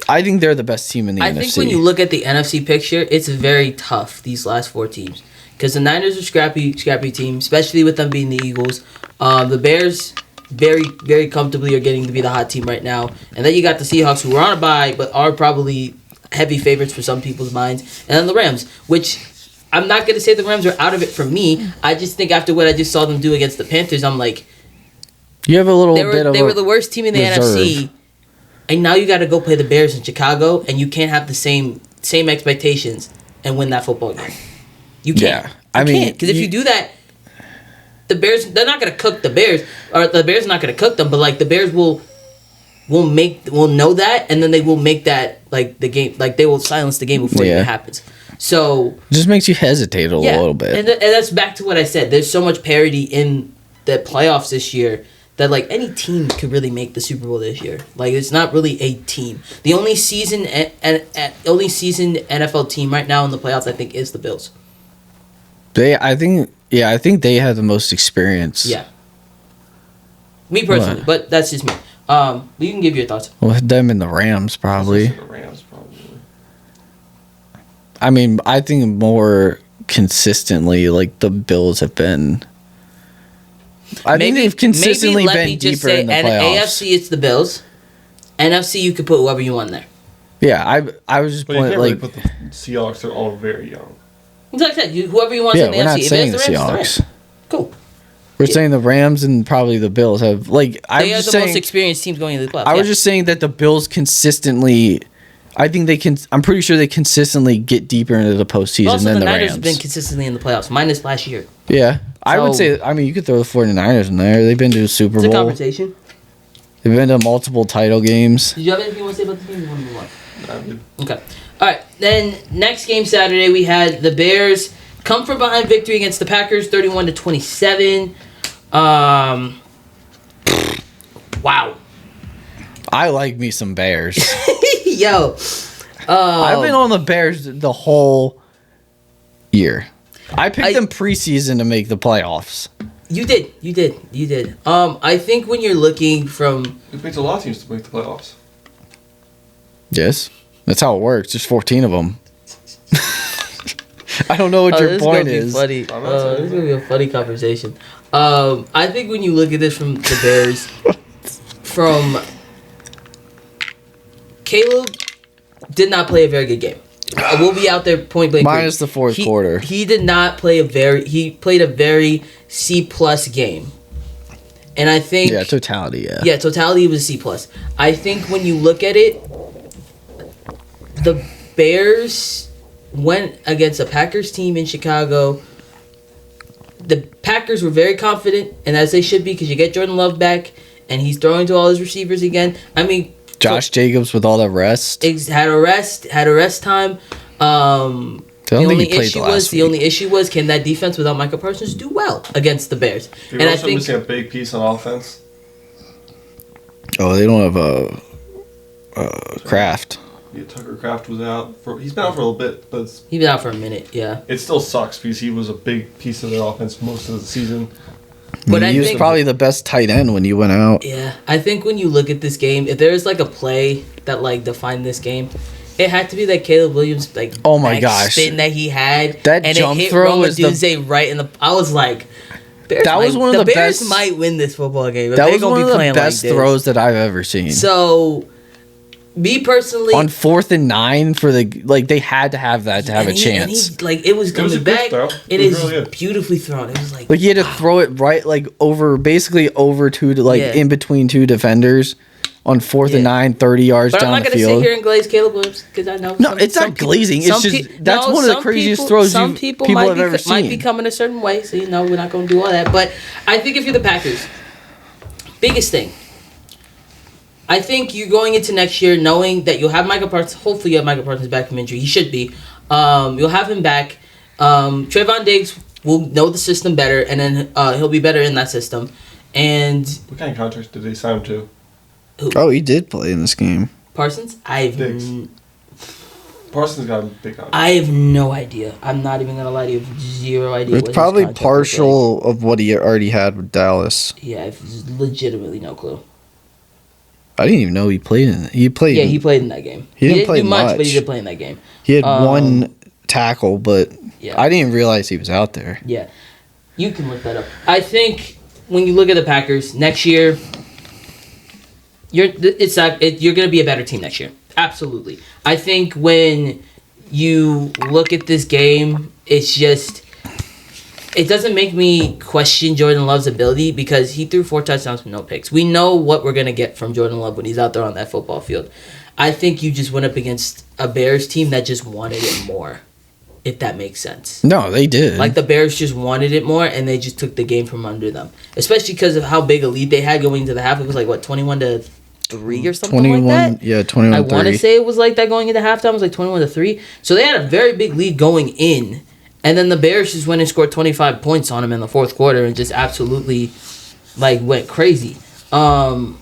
I think they're the best team in the NFC. I think when you look at the NFC picture, it's very tough these last 4 teams because the Niners are scrappy team, especially with them being the Eagles. The Bears very very comfortably are getting to be the hot team right now, and then you got the Seahawks who are on a bye but are probably heavy favorites for some people's minds, and then the Rams, which I'm not going to say the Rams are out of it for me. I just think after what I just saw them do against the Panthers, I'm like, you have a little bit of they were the worst team in the reserve. NFC, and now you got to go play the Bears in Chicago, and you can't have the same expectations and win that football game. You can't. Yeah, I mean, because if you do that, the Bears they're not going to cook the Bears, or the Bears are not going to cook them, but the Bears will know that, and then they will make that the game, they will silence the game before it even happens. So it just makes you hesitate a little bit. And that's back to what I said. There's so much parity in the playoffs this year that any team could really make the Super Bowl this year. It's not really a team. The only seasoned NFL team right now in the playoffs, I think, is the Bills. I think they have the most experience. Yeah. Me personally, but that's just me. You can give your thoughts. Well, them and the Rams probably. I mean, I think more consistently, the Bills have been. I think they've consistently been deeper in the playoffs. AFC, it's the Bills. NFC, you could put whoever you want there. Yeah, I was just pointing really put the Seahawks. They're all very young. Like I said, whoever you want in the we're NFC. not saying the Rams, Seahawks. Cool. We're saying the Rams and probably the Bills have they are the most experienced teams going into the playoffs. I was just saying that the Bills consistently I think they can. I'm pretty sure they consistently get deeper into the postseason Also, than the the Niners Rams. have been consistently in the playoffs, minus last year. Yeah, I would say. I mean, you could throw the 49ers in there. They've been to a Super It's a Bowl. conversation. They've been to multiple title games. Did you have anything you want to say about the game? You want to move on? Okay. All right. Then next game Saturday, we had the Bears come from behind victory against the Packers, 31-27. Wow. I like me some Bears. Yo. I've been on the Bears the whole year. I picked them preseason to make the playoffs. You did. I think when you're looking from... You picked a lot of teams to make the playoffs. Yes. That's how it works. There's 14 of them. I don't know what your point is. Funny. This is going to be a funny conversation. I think when you look at this from the Bears, from... Caleb did not play a very good game. We'll be out there point blank. Minus the fourth quarter. He did not play he played a very C+ game. And I think... Yeah, totality, yeah. Yeah, totality was C+. I think when you look at it, the Bears went against a Packers team in Chicago. The Packers were very confident, and as they should be, because you get Jordan Love back, and he's throwing to all his receivers again. I mean... Josh Jacobs with all the rest. Had a rest time. The only issue was can that defense without Micah Parsons do well against the Bears? You're and also missing a big piece on offense. Oh, they don't have Kraft. Yeah, Tucker Kraft was out. He's been out for a little bit, but he's been out for a minute. Yeah, it still sucks because he was a big piece of their offense most of the season. But he was probably the best tight end when you went out. Yeah, I think when you look at this game, if there's like a play that like defined this game, it had to be that Caleb Williams oh my gosh spin that he had that and jump it hit throw was right in the. I was like, that was one of the Bears best. Might win this football game. That was one of the best throws that I've ever seen. So, me personally, on 4th and 9 for the they had to have that to have a chance. And it was coming back. It is really beautifully thrown. It was like he had to throw it right over two in between two defenders on 4th and 9, 30 yards down the field. But I'm not going to sit here and glaze Caleb Williams because I know. No, it's not glazing. It's just that's one of the craziest throws some people have ever seen. Might be coming a certain way, so we're not going to do all that. But I think if you're the Packers, biggest thing. I think you're going into next year knowing that you'll have Micah Parsons. Hopefully, you have Micah Parsons back from injury. He should be. You'll have him back. Trayvon Diggs will know the system better, and then he'll be better in that system. And what kind of contract did they sign him to? Who? Oh, he did play in this game. Parsons? Parsons got a big contract. I have no idea. I'm not even going to lie to you. Zero idea. It's probably partial of what he already had with Dallas. Yeah, I have legitimately no clue. I didn't even know he played in it. He played in that game. He didn't play do much, but he much. did play in that game. He had one tackle, but yeah. I didn't even realize he was out there. Yeah. You can look that up. I think when you look at the Packers next year, you're going to be a better team next year. Absolutely. I think when you look at this game, it's just it doesn't make me question Jordan Love's ability because he threw 4 touchdowns with no picks. We know what we're going to get from Jordan Love when he's out there on that football field. I think you just went up against a Bears team that just wanted it more, if that makes sense. No, they did. Like the Bears just wanted it more, and they just took the game from under them. Especially because of how big a lead they had going into the half. It was 21-3 or something like that? Yeah, 21-3. I want to say it was like that going into halftime. It was 21-3. So they had a very big lead going in. And then the Bears just went and scored 25 points on them in the fourth quarter and just absolutely went crazy. I'm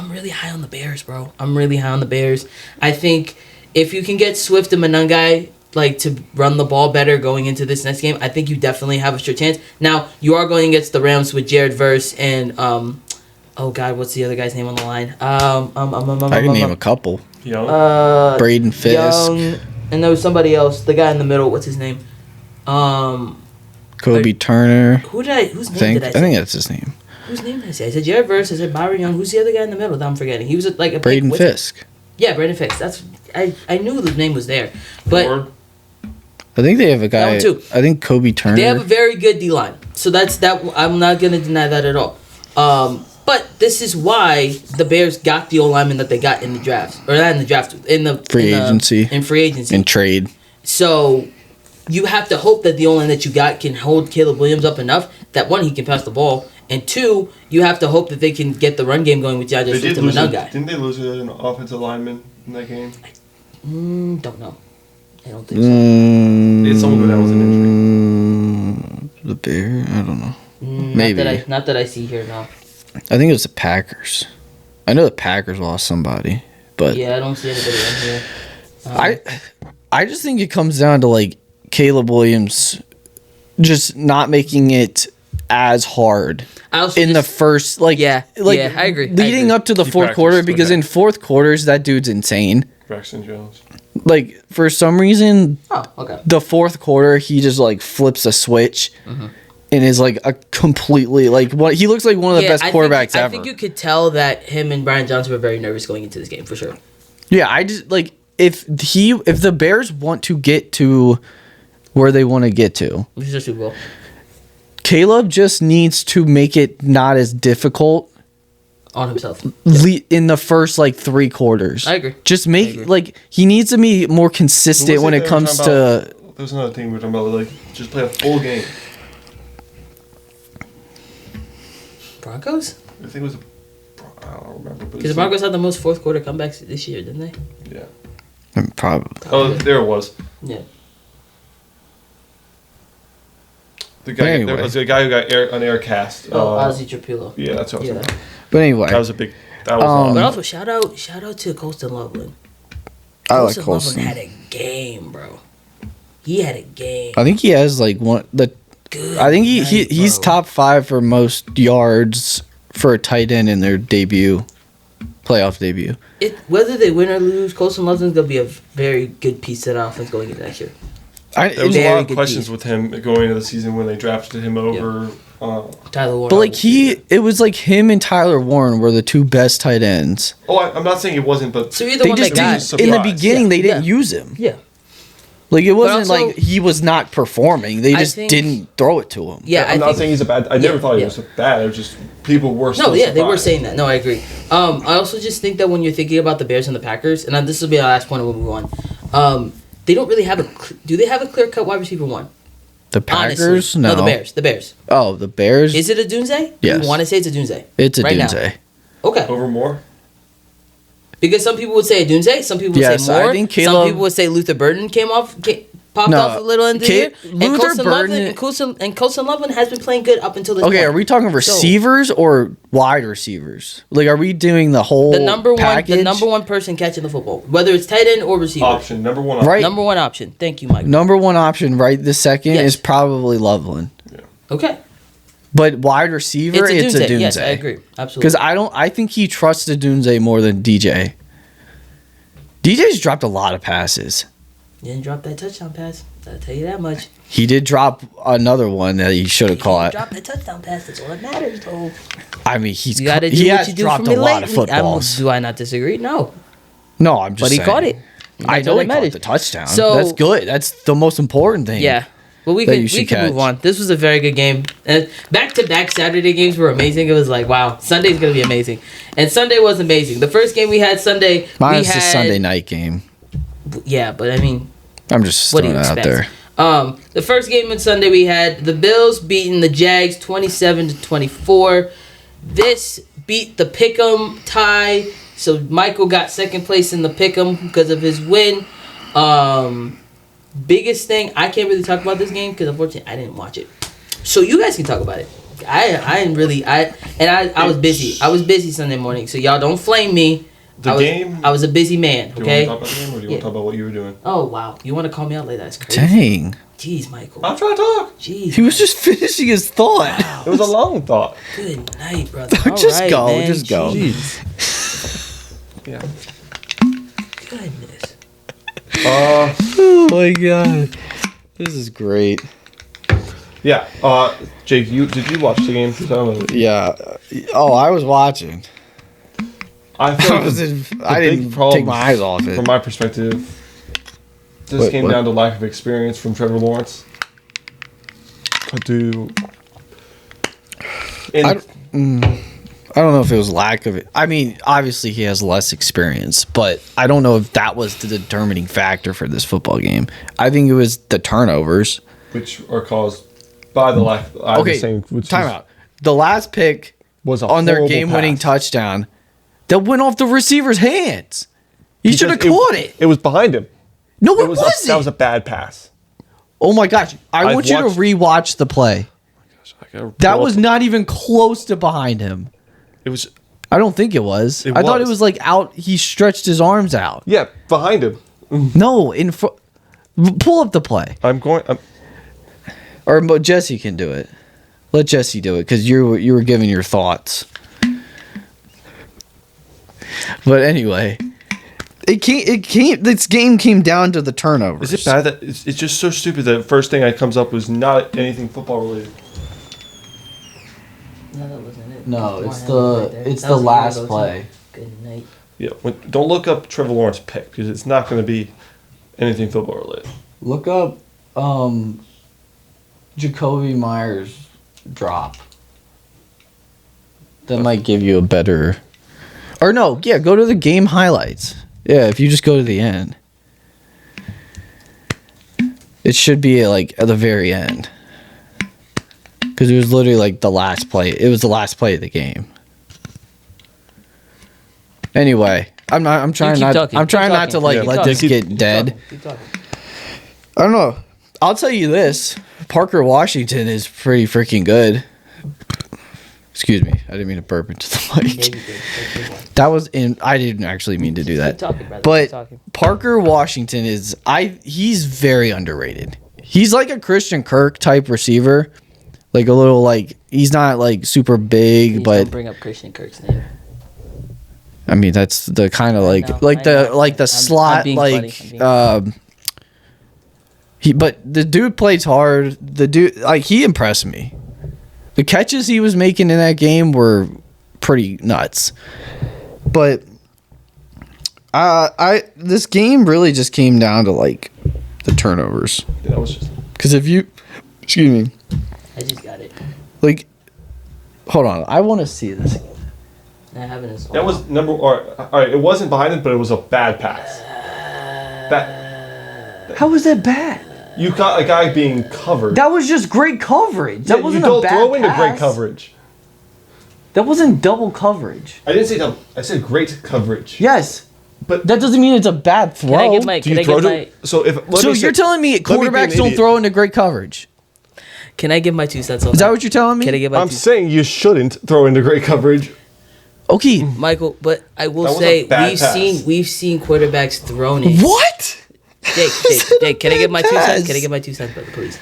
really high on the Bears, bro. I'm really high on the Bears. I think if you can get Swift and Monangai to run the ball better going into this next game, I think you definitely have a sure chance. Now, you are going against the Rams with Jared Verse and oh God, what's the other guy's name on the line? I can name a couple. Young. Braden Fisk. Young. And there was somebody else, the guy in the middle. What's his name? Kobe Turner. Whose name did I say? I think that's his name. Whose name did I say? I said Jared Verse. I said Byron Young. Who's the other guy in the middle that I'm forgetting? He was like a Braden Fisk. Yeah, Braden Fisk. I knew the name was there, but I think they have a guy. That one too. I think Kobe Turner. They have a very good D line, so that's that. I'm not gonna deny that at all. But this is why the Bears got the O-lineman that they got in the draft. Or not in the draft, in the... In free agency. In trade. So, you have to hope that the O-line that you got can hold Caleb Williams up enough that, one, he can pass the ball, and two, you have to hope that they can get the run game going with DeAndre Swift and the guy. Didn't they lose an offensive lineman in that game? Don't know. I don't think so. It's someone that was an injury. The Bear? I don't know. Maybe. Not that I see here now. I think it was the Packers. I know the Packers lost somebody, but yeah, I don't see anybody in here. I just think it comes down to like Caleb Williams just not making it as hard in the first I agree. Leading up to the fourth quarter, because in fourth quarters that dude's insane. Braxton Jones. Like for some reason, the fourth quarter he just like flips a switch. And is like a completely he looks like one of the best quarterbacks ever. I think you could tell that him and Brian Johnson were very nervous going into this game for sure. Yeah, I just like if the Bears want to get to where they want to get to, which is a Super Bowl, Caleb just needs to make it not as difficult on himself in the first like 3 quarters. I agree. Just make he needs to be more consistent when it comes to. There's another thing we're talking about, just play a full game. Broncos? I think it was. I don't remember. Because the Broncos had the most fourth quarter comebacks this year, didn't they? Yeah. Probably. Oh, there it was. Yeah. The guy. There was a guy who got an air cast. Ozzie Trapilo. Yeah, that's what I was talking about. But anyway, that was a big. That was. But also shout out to Colston Loveland. I like Colston. Loveland had a game, bro. He had a game. I think he has one the. Good I think he's top 5 for most yards for a tight end in their playoff debut. Whether they win or lose, Colston Loveland's going to be a very good piece of that offense going into next year. There was a lot of questions with him going into the season when they drafted him over Tyler Warren. But it was like him and Tyler Warren were the 2 best tight ends. Oh, I'm not saying it wasn't, but so you're the one that got in the beginning they didn't use him. Yeah. Like, it wasn't like he was not performing. They just didn't throw it to him. Yeah, I'm not saying he's a bad... I never thought he was bad. It was just people were still surprised. They were saying that. No, I agree. I also just think that when you're thinking about the Bears and the Packers, and this will be our last point and we'll move on, they don't really have a... Do they have a clear-cut wide receiver 1? The Packers? Honestly. No, the Bears. The Bears. Oh, the Bears? Is it a Dunze? Yes. You want to say it's a Dunze? It's a Dunze. Okay. Over Moore? Because some people would say a Dunze, some people would say Moore, some people would say Luther Burden popped off a little end of the year. And Colston Loveland has been playing good up until this point. Okay, are we talking receivers or wide receivers? Like, are we doing the whole package? The number one person catching the football, whether it's tight end or receiver. Option, number one option. Right. Number one option. Thank you, Mike. Number one option right this second is probably Loveland. Yeah. Okay. But wide receiver, it's a Dunze. Yes, I agree. Absolutely. Because I think he trusts the Dunze more than DJ. DJ's dropped a lot of passes. Didn't drop that touchdown pass. I'll tell you that much. He did drop another one that he should have caught. Drop that touchdown pass. That's all that matters, though. I mean, he has dropped a lot of footballs. Do I not disagree? No. No, I'm just saying. But he caught it. I know he caught the touchdown. So, that's good. That's the most important thing. Yeah. But we can move on. This was a very good game. And back-to-back Saturday games were amazing. It was like, wow, Sunday's going to be amazing. And Sunday was amazing. The first game we had Sunday, Mine was the Sunday night game. Yeah, but I mean, I'm just throwing it out there. The first game on Sunday we had the Bills beating the Jags 27-24. This beat the Pick'em tie, so Michael got second place in the Pick'em because of his win. Biggest thing, I can't really talk about this game because unfortunately I didn't watch it. So you guys can talk about it. I was busy. I was busy Sunday morning, so y'all don't flame me. I was a busy man, okay? Do you want to talk about the game or do you want to talk about what you were doing? Oh, wow. You want to call me out like that? That's crazy. Dang. Jeez, Michael. I'm trying to talk. Jeez. He was just finishing his thought. Wow. It was a long thought. Good night, brother. Just right, go. Man. Just go. Jeez. Yeah. Goodness. Oh, my God. This is great. Yeah. Jake, did you watch the game? Yeah. Oh, I was watching. I didn't take my eyes off it. From my perspective, this came down to lack of experience from Trevor Lawrence. I I don't know if it was lack of it. I mean, obviously he has less experience, but I don't know if that was the determining factor for this football game. I think it was the turnovers, which are caused by the lack. Timeout. The last pick was on their game-winning touchdown that went off the receiver's hands. He should have caught it. It was behind him. No, it wasn't. That was a bad pass. Oh my gosh! I want you to rewatch the play. That was not even close to behind him. It was. I don't think it was. I thought it was like out. He stretched his arms out. Yeah, behind him. No, in front. Pull up the play. Or Jesse can do it. Let Jesse do it because you were giving your thoughts. But anyway, this game came down to the turnovers. Is it bad that it's just so stupid that the first thing that comes up was not anything football related? No, that wasn't it. No, it's the last play. Good night. Yeah, don't look up Trevor Lawrence pick because it's not going to be anything football related. Look up Jacoby Myers drop. That might give you a better. Or no, yeah, go to the game highlights. Yeah, if you just go to the end, it should be like at the very end. Because it was literally like the last play. It was the last play of the game. Anyway, I'm trying not to let this get dead. Keep talking. I don't know. I'll tell you this: Parker Washington is pretty freaking good. Excuse me, I didn't mean to burp into the mic. That was I didn't actually mean to do that. But Parker Washington he's very underrated. He's like a Christian Kirk type receiver. Like a little he's not like super big, Please but don't bring up Christian Kirk's name. I mean that's the kind of the slot but the dude plays hard. The dude he impressed me. The catches he was making in that game were pretty nuts. But this game really just came down to the turnovers. Yeah, that was just because excuse me. I just got it. Hold on. I want to see this. I haven't as well. That was all right, it wasn't behind him, but it was a bad pass. How was that bad? You got a guy being covered. That was just great coverage. That wasn't a bad pass. You don't throw into great coverage. That wasn't double coverage. I didn't say double. I said great coverage. Yes. But that doesn't mean it's a bad throw. So you're telling me quarterbacks don't throw into great coverage? Can I give my 2 cents on that? Is that what you're telling me? Can I give my I'm saying you shouldn't throw into great coverage. Okay. Michael, but I will say we've seen quarterbacks thrown in. What? Jake, can I give my 2 cents? Can I give my 2 cents, brother, please?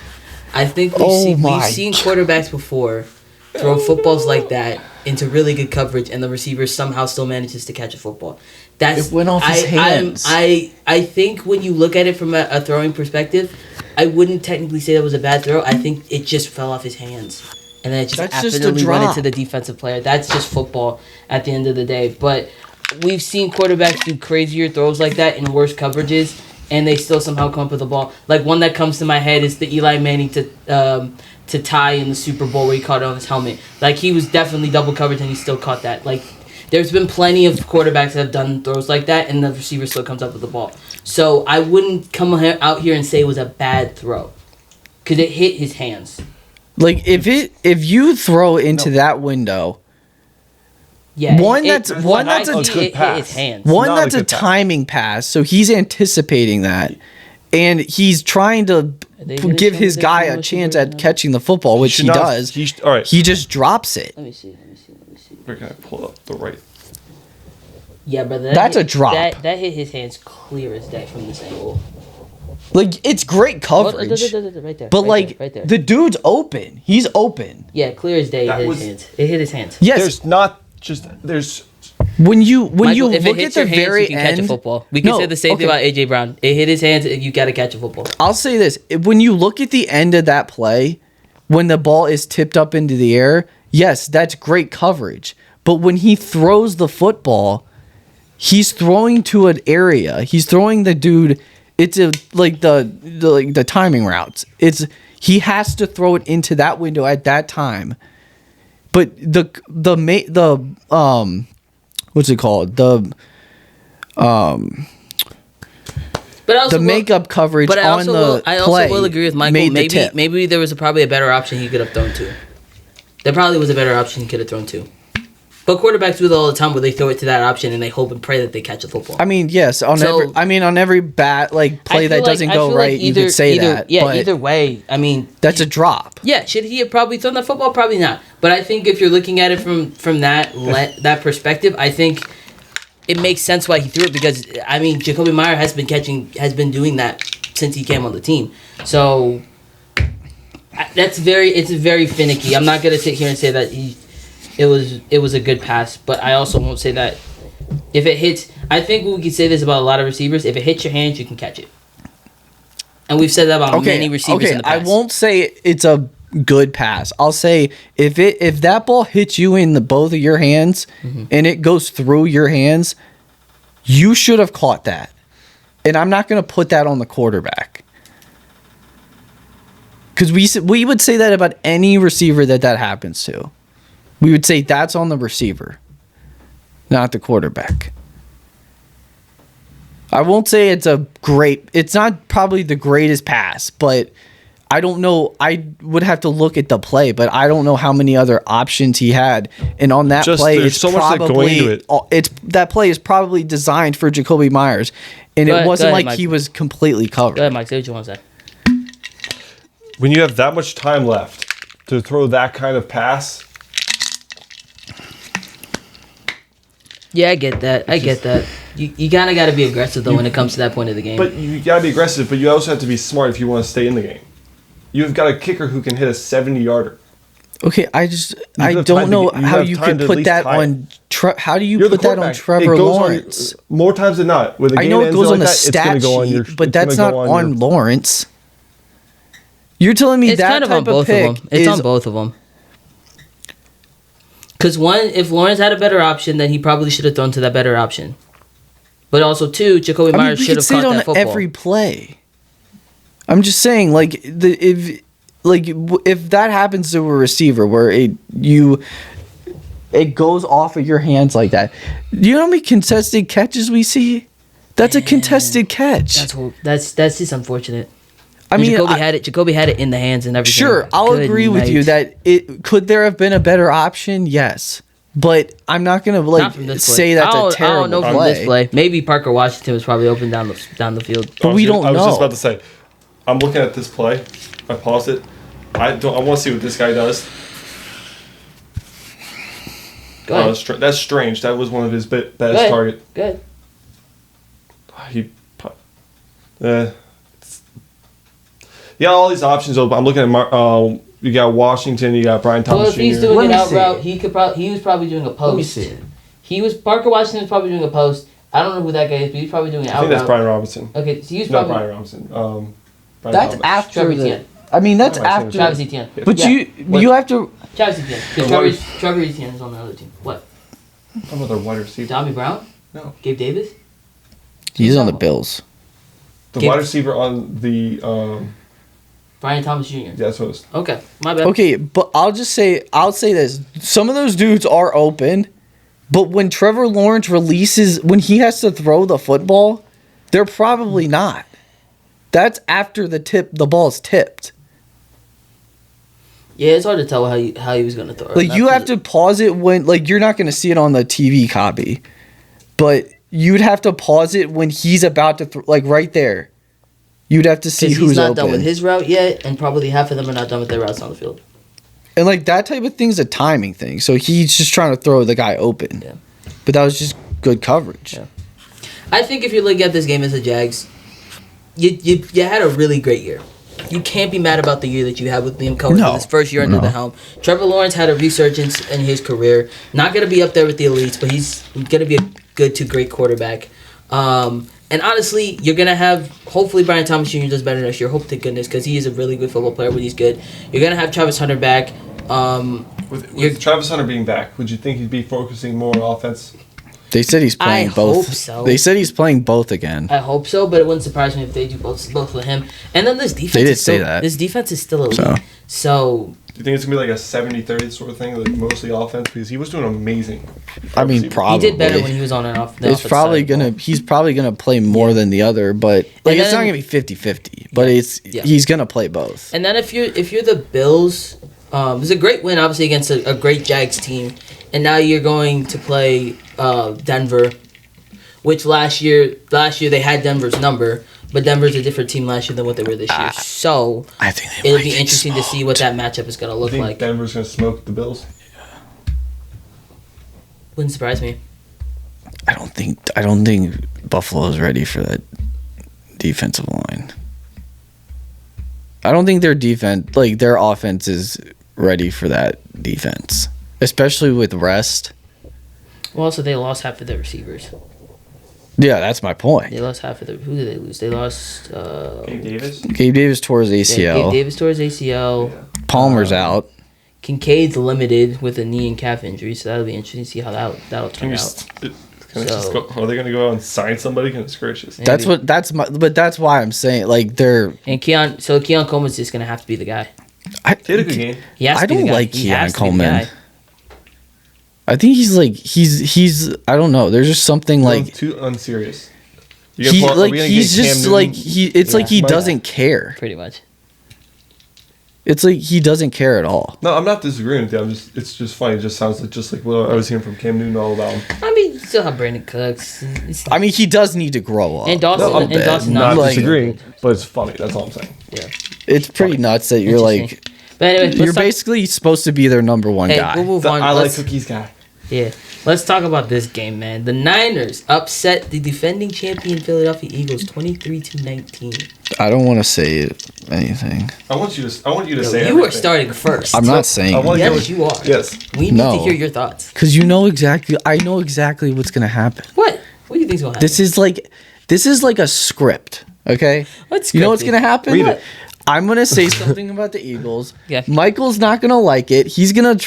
I think we've seen quarterbacks before throw footballs like that into really good coverage, and the receiver somehow still manages to catch a football. It went off his hands. I think when you look at it from a throwing perspective, I wouldn't technically say that was a bad throw. I think it just fell off his hands. And then it just accidentally went into the defensive player. That's just football at the end of the day. But we've seen quarterbacks do crazier throws like that in worse coverages, and they still somehow come up with the ball. Like, one that comes to my head is the Eli Manning to tie in the Super Bowl where he caught it on his helmet. Like, he was definitely double coverage, and he still caught that. Like, there's been plenty of quarterbacks that have done throws like that, and the receiver still comes up with the ball. So I wouldn't come out here and say it was a bad throw, because it hit his hands. Like, if you throw into that window, that's a good pass. That's a timing pass, so he's anticipating that, and he's trying to give his guy a chance at catching the football, which he does. All right. He just drops it. Let me see. We're gonna pull up the right. Yeah, brother. That's a drop. That hit his hands clear as day from this angle. Like, it's great coverage. Right there. But right there. the dude's open. He's open. Yeah, clear as day. It hit his hands. Yes. When you look at the very end, you can catch a football. We can say the same thing about AJ Brown. It hit his hands. You got to catch a football. I'll say this: when you look at the end of that play, when the ball is tipped up into the air, yes, that's great coverage. But when he throws the football, he's throwing to an area. He's throwing the dude. It's the timing routes. He has to throw it into that window at that time. But the what's it called? The makeup coverage on the I play also will agree with Michael. Maybe there was probably a better option he could have thrown to. There probably was a better option he could have thrown to. But quarterbacks do that all the time where they throw it to that option and they hope and pray that they catch the football. I mean, yes. On every play that doesn't go right, you could say that. Yeah, either way, I mean... That's a drop. Yeah, should he have probably thrown that football? Probably not. But I think if you're looking at it from that perspective, I think it makes sense why he threw it because, I mean, Jacoby Meyer has been doing that since he came on the team. So, it's very finicky. I'm not going to sit here and say that it was a good pass, but I also won't say that if it hits... I think we can say this about a lot of receivers. If it hits your hands, you can catch it. And we've said that about many receivers in the past. I won't say it's a good pass. I'll say if that ball hits you in both of your hands and it goes through your hands, you should have caught that. And I'm not going to put that on the quarterback. Because we would say that about any receiver that happens to. We would say that's on the receiver, not the quarterback. I won't say it's not probably the greatest pass, but I don't know. I would have to look at the play, but I don't know how many other options he had. And on that play, there's so much that going into it. That play is probably designed for Jacoby Myers, and it wasn't like he was completely covered. Go ahead, Mike. Say what you want to say. When you have that much time left to throw that kind of pass. Yeah, I get that. You kind of got to be aggressive, though, when it comes to that point of the game. But you got to be aggressive, but you also have to be smart if you want to stay in the game. You've got a kicker who can hit a 70-yarder. Okay, I don't know how you can put that on... how do you put that on Trevor Lawrence? More times than not. When the game I know it goes on the stat sheet, but that's not on Lawrence. You're telling me that type of pick It's on both of them. Because one, if Lawrence had a better option, then he probably should have thrown to that better option. But also, two, Jacoby Myers should have caught that football. Every play. I'm just saying, if that happens to a receiver where it goes off of your hands like that, do you know how many contested catches we see? That's a contested catch. That's just unfortunate. I mean, Jacoby had it in the hands and everything. Sure, I'll agree with you that could there have been a better option? Yes. But I'm not gonna say that's a terrible I don't know from play. this play. Maybe Parker Washington was probably open down the field. But we don't know. I was just about to say, I'm looking at this play. I paused it. I want to see what this guy does. Go ahead. That's strange. That was one of his best targets. Good. Yeah, all these options open. I'm looking at you got Washington, you got Brian Thomas Well, if Jr. he's doing an out route, he was probably doing a post. Let me see. Parker Washington was probably doing a post. I don't know who that guy is, but he's probably doing an out route. I think that's Brian Robinson. Okay, so he's not probably... Brian Robinson. Brian that's Thomas. after Trevor the... Etienne. I mean, that's after... Travis Etienne. But you have to... Travis Etienne. Because Trevor Etienne is on the other team. What? Another wide receiver. Tommy Brown? No. Gabe Davis? He's on the Bills. The wide receiver on the... Brian Thomas Jr. Yeah, that's what it was. Okay, my bad. Okay, but I'll say this. Some of those dudes are open, but when Trevor Lawrence when he has to throw the football, they're probably not. That's after the ball's tipped. Yeah, it's hard to tell how he was going to throw it. You have to pause it when... you're not going to see it on the TV copy, but you'd have to pause it when he's about to... right there. You'd have to see who's open. He's not done with his route yet, and probably half of them are not done with their routes on the field. And that type of thing's a timing thing. So he's just trying to throw the guy open. Yeah. But that was just good coverage. Yeah. I think if you're looking at this game as the Jags, you had a really great year. You can't be mad about the year that you had with Liam Cohen in his first year under the helm. Trevor Lawrence had a resurgence in his career. Not going to be up there with the elites, but he's going to be a good to great quarterback. And honestly, you're going to have, hopefully Brian Thomas Jr. does better next year. Hope to goodness, because he is a really good football player when he's good. You're going to have Travis Hunter back. With Travis Hunter being back, would you think he'd be focusing more on offense? They said he's playing both. I hope so. They said he's playing both again. I hope so, but it wouldn't surprise me if they do both with him. And then this defense. They did say that. This defense is still elite. So Do you think it's going to be like a 70-30 sort of thing, like mostly offense? Because he was doing amazing. I mean, probably. He did better when he was on and off. He's probably gonna play more than the other, but like it's not gonna be 50-50. But he's gonna play both. And then if you're the Bills, it's a great win obviously against a great Jags team, and now you're going to play Denver, which last year they had Denver's number. But Denver's a different team last year than what they were this year. So I think it'll be interesting to see what that matchup is going to look like. Denver's going to smoke the Bills? Wouldn't surprise me. I don't think Buffalo's ready for that defensive line. I don't think their offense is ready for that defense, especially with rest. Well, also they lost half of their receivers. Yeah, that's my point. They lost half of their. Who did they lose? They lost. Gabe Davis. Gabe Davis tore his ACL. Yeah, Gabe Davis tore his ACL. Yeah. Palmer's out. Kincaid's limited with a knee and calf injury, so that'll be interesting to see how that'll turn out. Are they going to go out and sign somebody? Goodness gracious. That's why I'm saying like they're and Keon Coleman's just gonna have to be the guy. He had a good game. I don't like Keon Coleman. I think he's I don't know. There's just something like too unserious. It's like he doesn't care. Pretty much. It's like he doesn't care at all. No, I'm not disagreeing with you. It's just funny. It just sounds like what I was hearing from Cam Newton all about him. I mean, you still have Brandon Cooks. I mean, he does need to grow up. And Dawson, I'm not disagreeing, but it's funny. That's all I'm saying. Yeah. It's pretty nuts that you're like. But anyway, you're basically supposed to be their number one guy. We'll move on. I like Cookie's guy. Yeah. Let's talk about this game, man. The Niners upset the defending champion Philadelphia Eagles 23-19. I don't want to say anything. I want you to say you everything. are starting first. I'm not saying. Yes, you are. Yes. We need to hear your thoughts. Because I know exactly what's gonna happen. What? What do you think's gonna happen? This is like a script. Okay. You know what's gonna happen? Read it. I'm gonna say something about the Eagles. Yeah. Michael's not gonna like it. He's gonna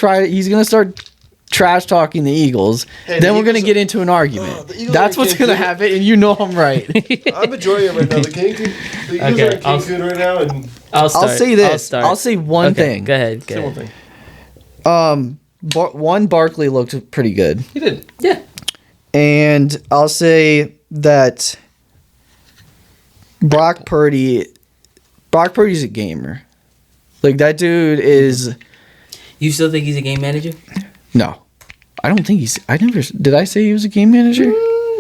start trash talking the Eagles. Then we're gonna get into an argument. That's what's gonna happen, and you know I'm right. I'm enjoying it right now. The Eagles are in Cancun right now, and I'll say this. I'll say one thing. Go ahead. Say one thing. One Barkley looked pretty good. He did. Yeah. And I'll say that Brock Purdy's a gamer. Like that dude is. You still think he's a game manager? No, I don't think did I say he was a game manager?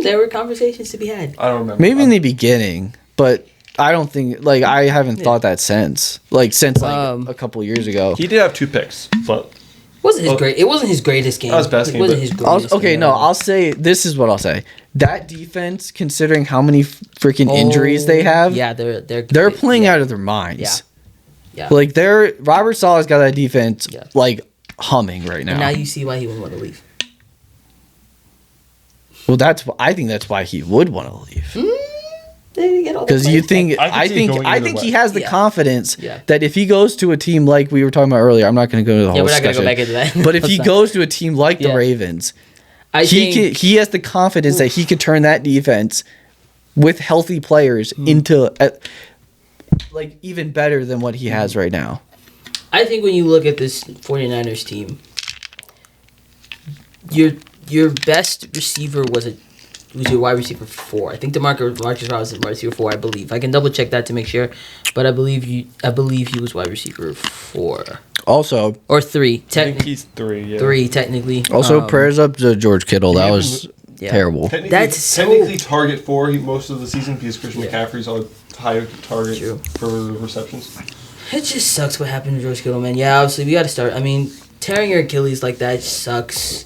There were conversations to be had. I don't remember. Maybe in the beginning, but I don't think I haven't thought that since a couple years ago. He did have 2 picks, but it wasn't his greatest game. That was best game. I'll say this is what I'll say. That defense, considering how many freaking injuries they have, yeah, they're playing out of their minds. Yeah. Like Robert Saleh's got that defense like humming right now. And now you see why he would want to leave. Well, I think that's why he would want to leave. Because you think I think he has the confidence that if he goes to a team like we were talking about earlier, I'm not going to go to the whole discussion. We're not going to go back into that. But if he goes to a team like the Ravens, he has the confidence that he could turn that defense with healthy players into like even better than what he has right now. I think when you look at this 49ers team, your best receiver was your wide receiver 4. I think Marcus Robinson was wide receiver 4, I believe. I can double check that to make sure, but I believe he was wide receiver 4. Also, or 3. I think he's 3. Yeah. 3 technically. Also, prayers up to George Kittle. That was terrible. Technically target 4 most of the season because Christian McCaffrey's on high target for receptions. It just sucks what happened to George Kittle, man. Yeah, obviously we got to start. I mean, tearing your Achilles like that sucks.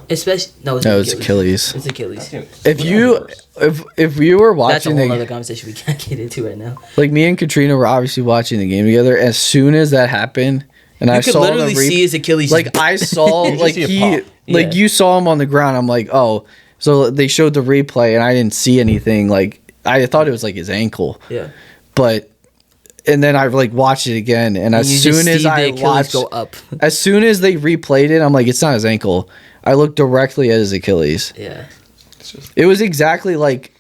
Especially it's Achilles. It's Achilles. If you were watching, that's a whole other conversation we can't get into right now. Like me and Katrina were obviously watching the game together. As soon as that happened, and I saw literally see his Achilles. Like I saw, like you saw him on the ground. I'm like, oh, so they showed the replay, and I didn't see anything. Like I thought it was like his ankle. Yeah. But. And then I watched it again, and as soon as they replayed it, I'm like, it's not his ankle. I looked directly at his Achilles. Yeah, it was exactly like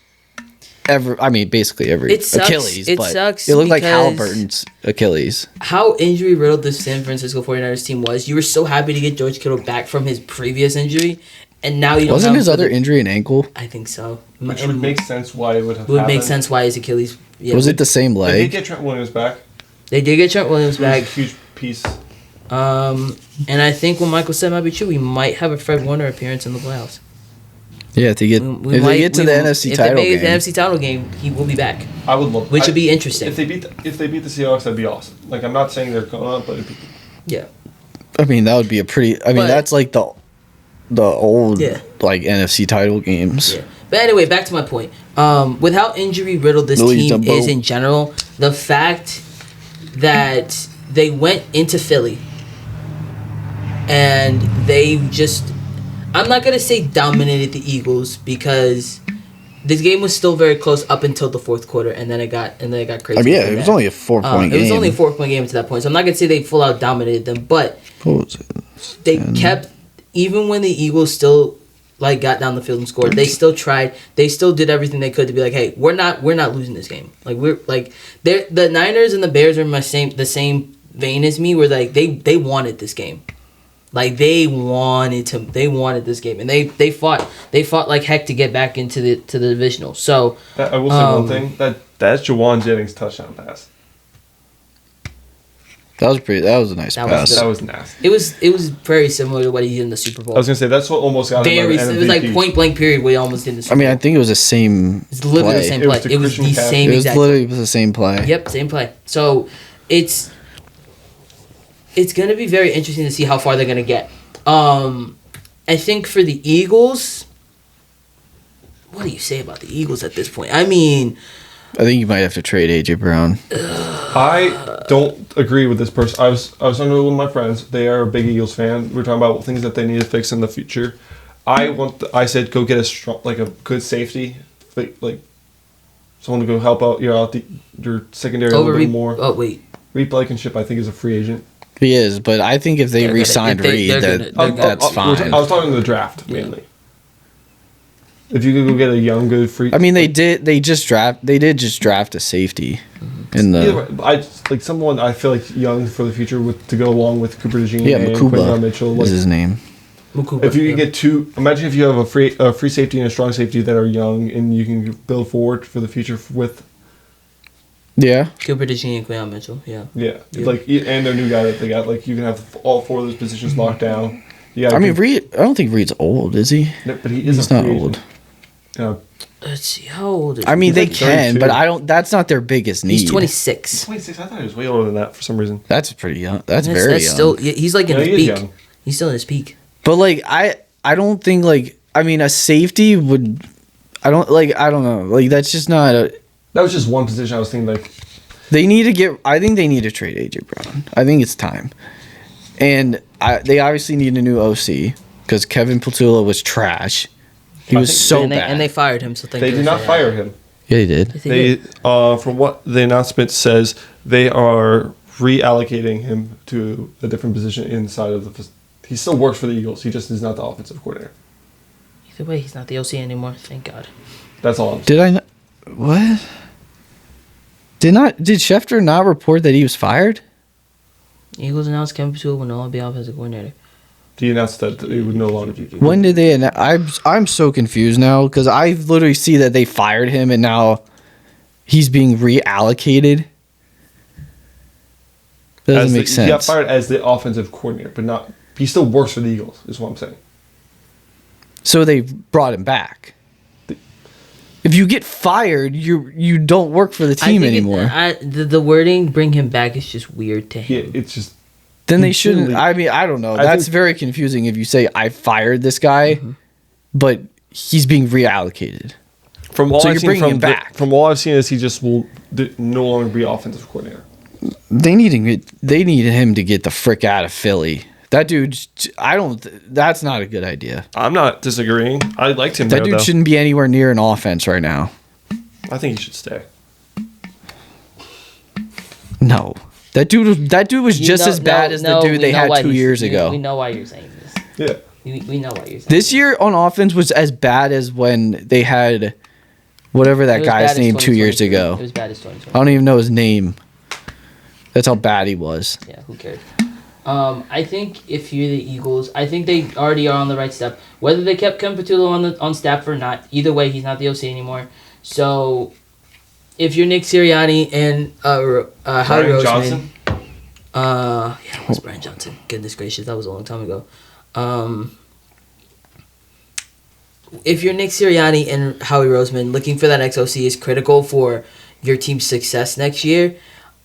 basically every It sucks. Achilles. It but sucks it looked like because- Halliburton's Achilles. How injury riddled the San Francisco 49ers team was. You were so happy to get George Kittle back from his previous injury, and now you don't Wasn't have his him for other the- injury an ankle? I think so. Which And would make sense why it would have would make happened. sense why his Achilles. Yeah, Was it the same They leg? did get Trent Williams back. They did get Trent Williams It was a back. huge piece. And I think what Michael said might be true. We might have a Fred Warner appearance in the playoffs. Yeah, if they get to the NFC if title they make game. the NFC title game, he will be back, I would love. which would be interesting. If they beat the Seahawks, that'd be awesome. Like I'm not saying they're going, but it'd be, Yeah. I mean, that would be a pretty. I mean, But- that's like the old Yeah. like NFC title games. Yeah. But anyway, back to my point. With how injury riddled this Louis team Dumbo. is in general, the fact that they went into Philly and they just, I'm not gonna say dominated the Eagles because this game was still very close up until the fourth quarter, and then it got crazy. I mean, yeah, after it was that. only a 4-point game. It was only a 4-point game to that point, so I'm not gonna say they full out dominated them, but What was it? they kept, even when the Eagles still like got down the field and scored, they still tried. They still did everything they could to be like, hey, we're not losing this game. Like we're like the Niners and the Bears are in the same vein as me, where like they wanted this game. Like they wanted this game, and they fought like heck to get back into the divisional. So I will say one thing that's Jawan Jennings' touchdown pass. That was a nice That was pass. good. That was nasty. it was very similar to what he did in the Super Bowl. I was gonna say that's what almost got him Very, an it was like MVP. point blank period where he almost did in the Super I mean, I Bowl. think it was the same. It's literally the play. same It was play. the It was Christian the McCaffrey. same It was exact. literally the same play. Yep, same play. So it's gonna be very interesting to see how far they're gonna get. I think for the Eagles, what do you say about the Eagles at this point? I mean, I think you might have to trade AJ Brown. I don't agree with this person. I was talking to one of my friends. They are a big Eagles fan. We're talking about things that they need to fix in the future. I said go get a good safety, like someone to go help out your secondary a little bit more. Oh wait, Reed Blankenship, I think, is a free agent. He is, but I think if they They're gonna- re-signed if they- Reed, they're gonna- that's fine. I was talking the draft mainly. If you could go get a young, good free. I mean, they did just draft a safety in the. Either way, I like someone I feel like young for the future to go along with Cooper DeJean Yeah, and Quinton Makuba Mitchell. is Like, his name. Mukuba, if you yeah. could get two, imagine if you have a free safety and a strong safety that are young, and you can build forward for the future with Yeah, Cooper DeJean and Quinton Mitchell, yeah. like and their new guy that they got. Like you can have all four of those positions locked down. Yeah, I mean Reed. I don't think Reed's old, is he? but he is He's a not free old. agent. Yeah, Let's see, how old is I mean, He's they like can, 32. but I don't. That's not their biggest need. he's 26. 26. I thought he was way older than that for some reason. That's pretty young. That's very young. Still, he's like in Yeah, his he is peak. young. He's still in his peak. But like I don't think like I mean a safety would I don't know. Like that's just not a That was just one position I was thinking like. I think they need to trade AJ Brown. I think it's time. And they obviously need a new OC because Kevin Patula was trash. He I was think- so and bad. they fired him, so thank They you did for not that. fire him. Yeah, they did. They, from what the announcement says, they are reallocating him to a different position inside of the. He still works for the Eagles. He just is not the offensive coordinator. Either way, he's not the OC anymore. Thank God. That's all. I'm saying. Did I not? What? Did Schefter not report that he was fired? Eagles announced Kevin Patula will no longer be offensive coordinator. He announced that he would no longer be. When did they? I'm so confused now because I literally see that they fired him and now he's being reallocated. That doesn't make sense. He got fired as the offensive coordinator, but not. He still works for the Eagles. Is what I'm saying. So they brought him back. If you get fired, you don't work for the team anymore. The wording "bring him back" is just weird to him. Yeah, it's just. Then they shouldn't. I mean, I don't know. I That's think- very confusing if you say I fired this guy, but he's being reallocated. From all So I've you're seen bringing him back. From all I've seen is he just will no longer be offensive coordinator. They need him to get the frick out of Philly. That dude, that's not a good idea. I'm not disagreeing. I liked him That there, dude though. shouldn't be anywhere near an offense right now. I think he should stay. No. That dude was just as bad as the dude they had 2 years ago. We know why you're saying this. Yeah. We know why you're saying This year on offense was as bad as when they had Whatever that It was guy's bad as name 2 years 2023. ago. It was bad as I 2020. don't even know his name. That's how bad he was. Yeah, who cares? I think if you're the Eagles, I think they already are on the right step. Whether they kept Ken Patullo on staff or not, either way, he's not the OC anymore. So, if you're Nick Sirianni and Howie Roseman, Johnson? Yeah, it was Brian Johnson. Goodness gracious, that was a long time ago. If you're Nick Sirianni and Howie Roseman, looking for that next OC is critical for your team's success next year.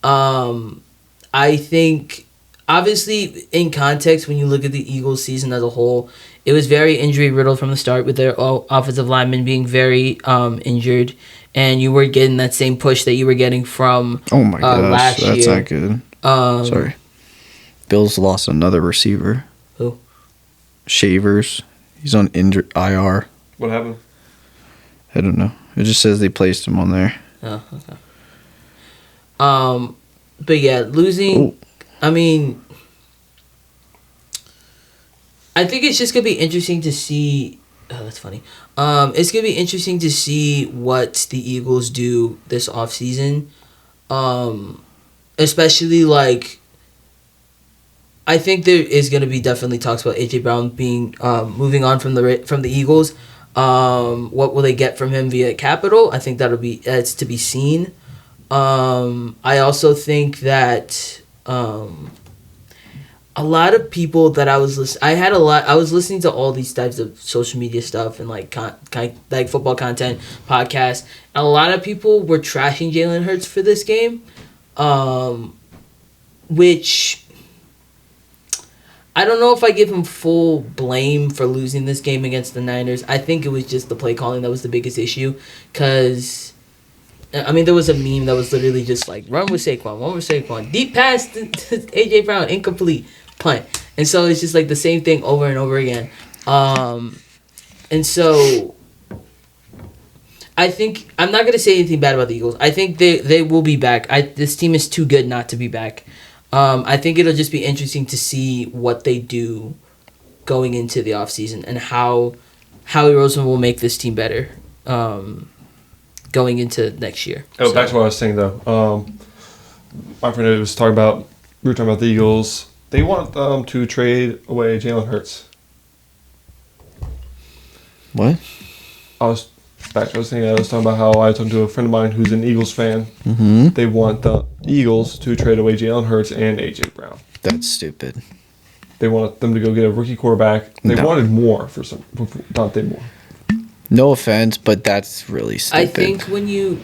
I think, obviously, in context, when you look at the Eagles season as a whole, it was very injury-riddled from the start with their offensive linemen being very injured, and you were getting that same push that you were getting from Oh my gosh, last that's year. not good. Sorry. Bills lost another receiver. Who? Shavers. He's on IR. What happened? I don't know. It just says they placed him on there. Oh, okay. But yeah, losing. Ooh. I mean, I think it's just gonna be interesting to see. Oh, that's funny. It's gonna be interesting to see what the Eagles do this offseason. Especially like. I think there is gonna be definitely talks about AJ Brown being moving on from the Eagles. What will they get from him via capital? I think that's to be seen. I also think that a lot of people that I was listening to all these types of social media stuff and like like football content, podcasts. And a lot of people were trashing Jalen Hurts for this game, which I don't know if I give him full blame for losing this game against the Niners. I think it was just the play calling that was the biggest issue. Because, I mean, there was a meme that was literally just like, run with Saquon, deep pass to A.J. Brown, incomplete, punt. And so it's just like the same thing over and over again. And so I think, I'm not going to say anything bad about the Eagles. I think they will be back. This team is too good not to be back. I think it'll just be interesting to see what they do going into the offseason and how Howie Roseman will make this team better going into next year. Oh, back to what I was saying, though. My friend was talking about, we were talking about the Eagles. They want to trade away Jalen Hurts. What? I was talking about how I talked to a friend of mine who's an Eagles fan. Mm-hmm. They want the Eagles to trade away Jalen Hurts and A.J. Brown. That's stupid. They want them to go get a rookie quarterback. They wanted more for Dante Moore. No offense, but that's really stupid. I think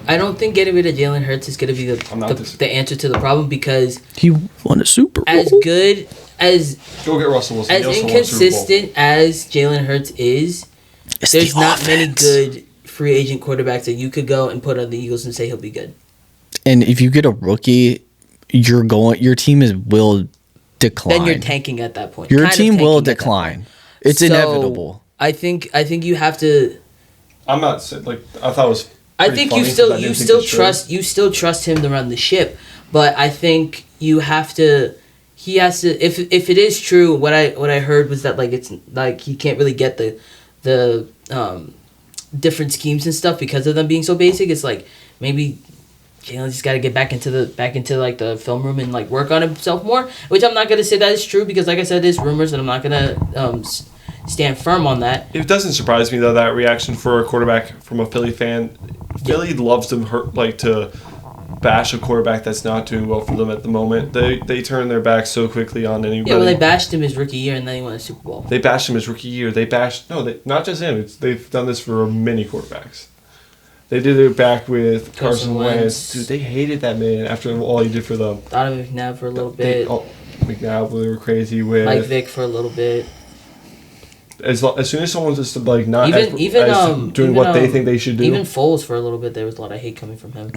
I don't think getting rid of Jalen Hurts is going to be the answer to the problem because he won a Super Bowl. As good as go get Russell Wilson. As inconsistent as Jalen Hurts is, there's not many good free agent quarterbacks that you could go and put on the Eagles and say he'll be good. And if you get a rookie, your team will decline. Then you're tanking at that point. Your team will decline. It's inevitable. I think you have to. I'm not like I thought it was. I think you still trust him to run the ship, but I think you have to. He has to. If it is true, what I heard was that like it's like he can't really get the different schemes and stuff because of them being so basic. It's like maybe Jalen just got to get back into like the film room and like work on himself more. Which I'm not gonna say that is true because like I said, there's rumors and I'm not gonna stand firm on that. It doesn't surprise me though that reaction for a quarterback from a Philly fan. Philly loves to bash a quarterback that's not doing well for them at the moment. They turn their back so quickly on anybody. Yeah, well, they bashed him his rookie year and then he won a Super Bowl. They bashed him his rookie year. Not just him. They've done this for many quarterbacks. They did it back with Carson Wentz. Dude, they hated that man after all he did for them. Thought of McNabb for a little bit. McNabb, they were crazy with. Mike Vick for a little bit. As soon as someone's just like not doing what they think they should do. Even Foles for a little bit, there was a lot of hate coming from him.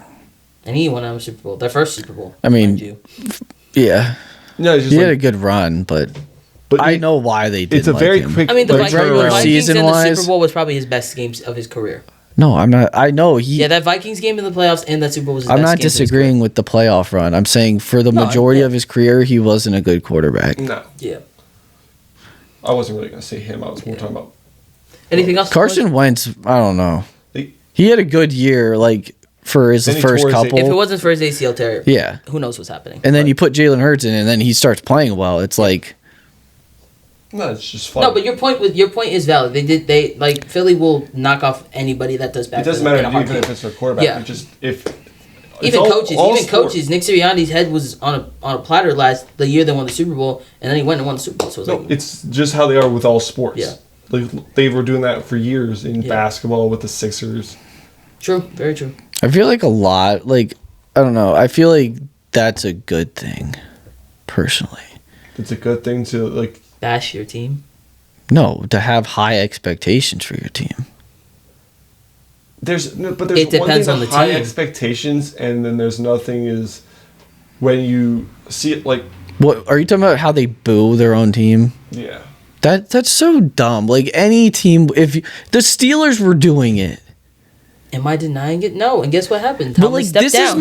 And he won a Super Bowl. Their first Super Bowl. I mean, yeah. No, he had a good run, but I know why they did. It's a very quick. I mean, the Vikings season in the Super Bowl was probably his best games of his career. No, I'm not. I know he. Yeah, that Vikings game in the playoffs and that Super Bowl was his best I'm not games disagreeing with the playoff run. I'm saying for the majority of his career, he wasn't a good quarterback. No. Yeah. I wasn't really going to say him. I was more talking about. Anything else? Carson Wentz, I don't know. He had a good year, like, for his first couple. If it wasn't for his ACL tear, yeah, who knows what's happening. And then you put Jalen Hurts in, and then he starts playing well. It's like... No, it's just fun. No, but your point is valid. They like Philly will knock off anybody that does bad. It doesn't matter even if it's their quarterback. Yeah. Even coaches. Nick Sirianni's head was on a platter the year they won the Super Bowl, and then he went and won the Super Bowl. So it's just how they are with all sports. Yeah. Like they were doing that for years in basketball with the Sixers. True, very true. I feel like a lot, like, I don't know. I feel like that's a good thing, personally. It's a good thing to, like... Bash your team? No, to have high expectations for your team. There's it depends on the high team. Expectations, and then there's nothing is when you see it, like... What, are you talking about how they boo their own team? Yeah. That's so dumb. Like, any team, the Steelers were doing it. Am I denying it? No. And guess what happened? But like, stepped down.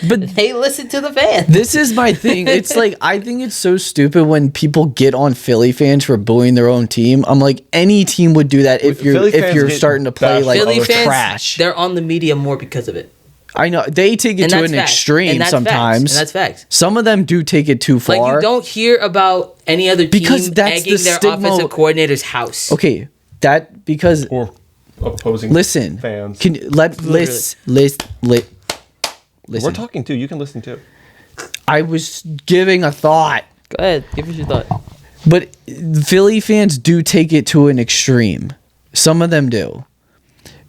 But they listen to the fans. This is my thing. It's like, I think it's so stupid when people get on Philly fans for booing their own team. I'm like, any team would do that if you're starting to play like Philly fans, trash. They're on the media more because of it. I know they take it to an extreme sometimes. And that's facts. Some of them do take it too far. Like, you don't hear about any other team because that's egging their offensive coordinator's house. Okay, or opposing fans. Can listen. We're talking too. You can listen too. I was giving a thought. Go ahead, give us your thought. But Philly fans do take it to an extreme. Some of them do.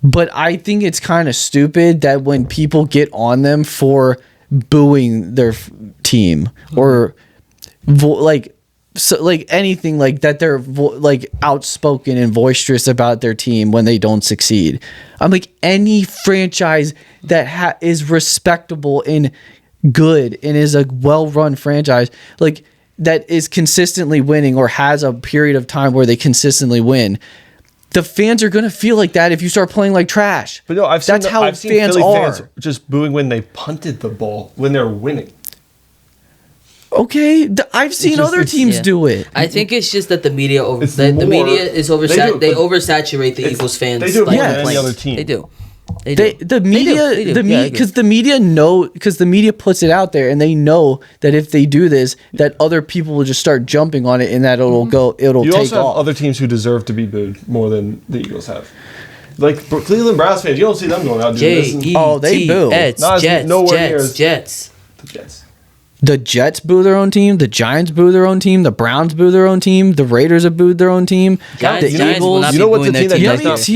But I think it's kind of stupid that when people get on them for booing their team or anything like that, they're like outspoken and boisterous about their team when they don't succeed. I'm like, any franchise that is respectable and good and is a well-run franchise, like that is consistently winning or has a period of time where they consistently win, the fans are going to feel like that if you start playing like trash. But no, I've seen Philly fans just booing when they punted the ball when they're winning. Okay, I've seen other teams do it. I think it's just that the media is oversaturate the Eagles fans. They do it more than any other team. They do. The media puts it out there, and they know that if they do this, that other people will just start jumping on it, and that it'll take off. You also have other teams who deserve to be booed more than the Eagles have. Like Cleveland Browns fans, you don't see them going out doing this. They boo. Jets. The Jets. The Jets boo their own team. The Giants boo their own team. The Browns boo their own team. The Raiders have booed their own team. The Eagles. You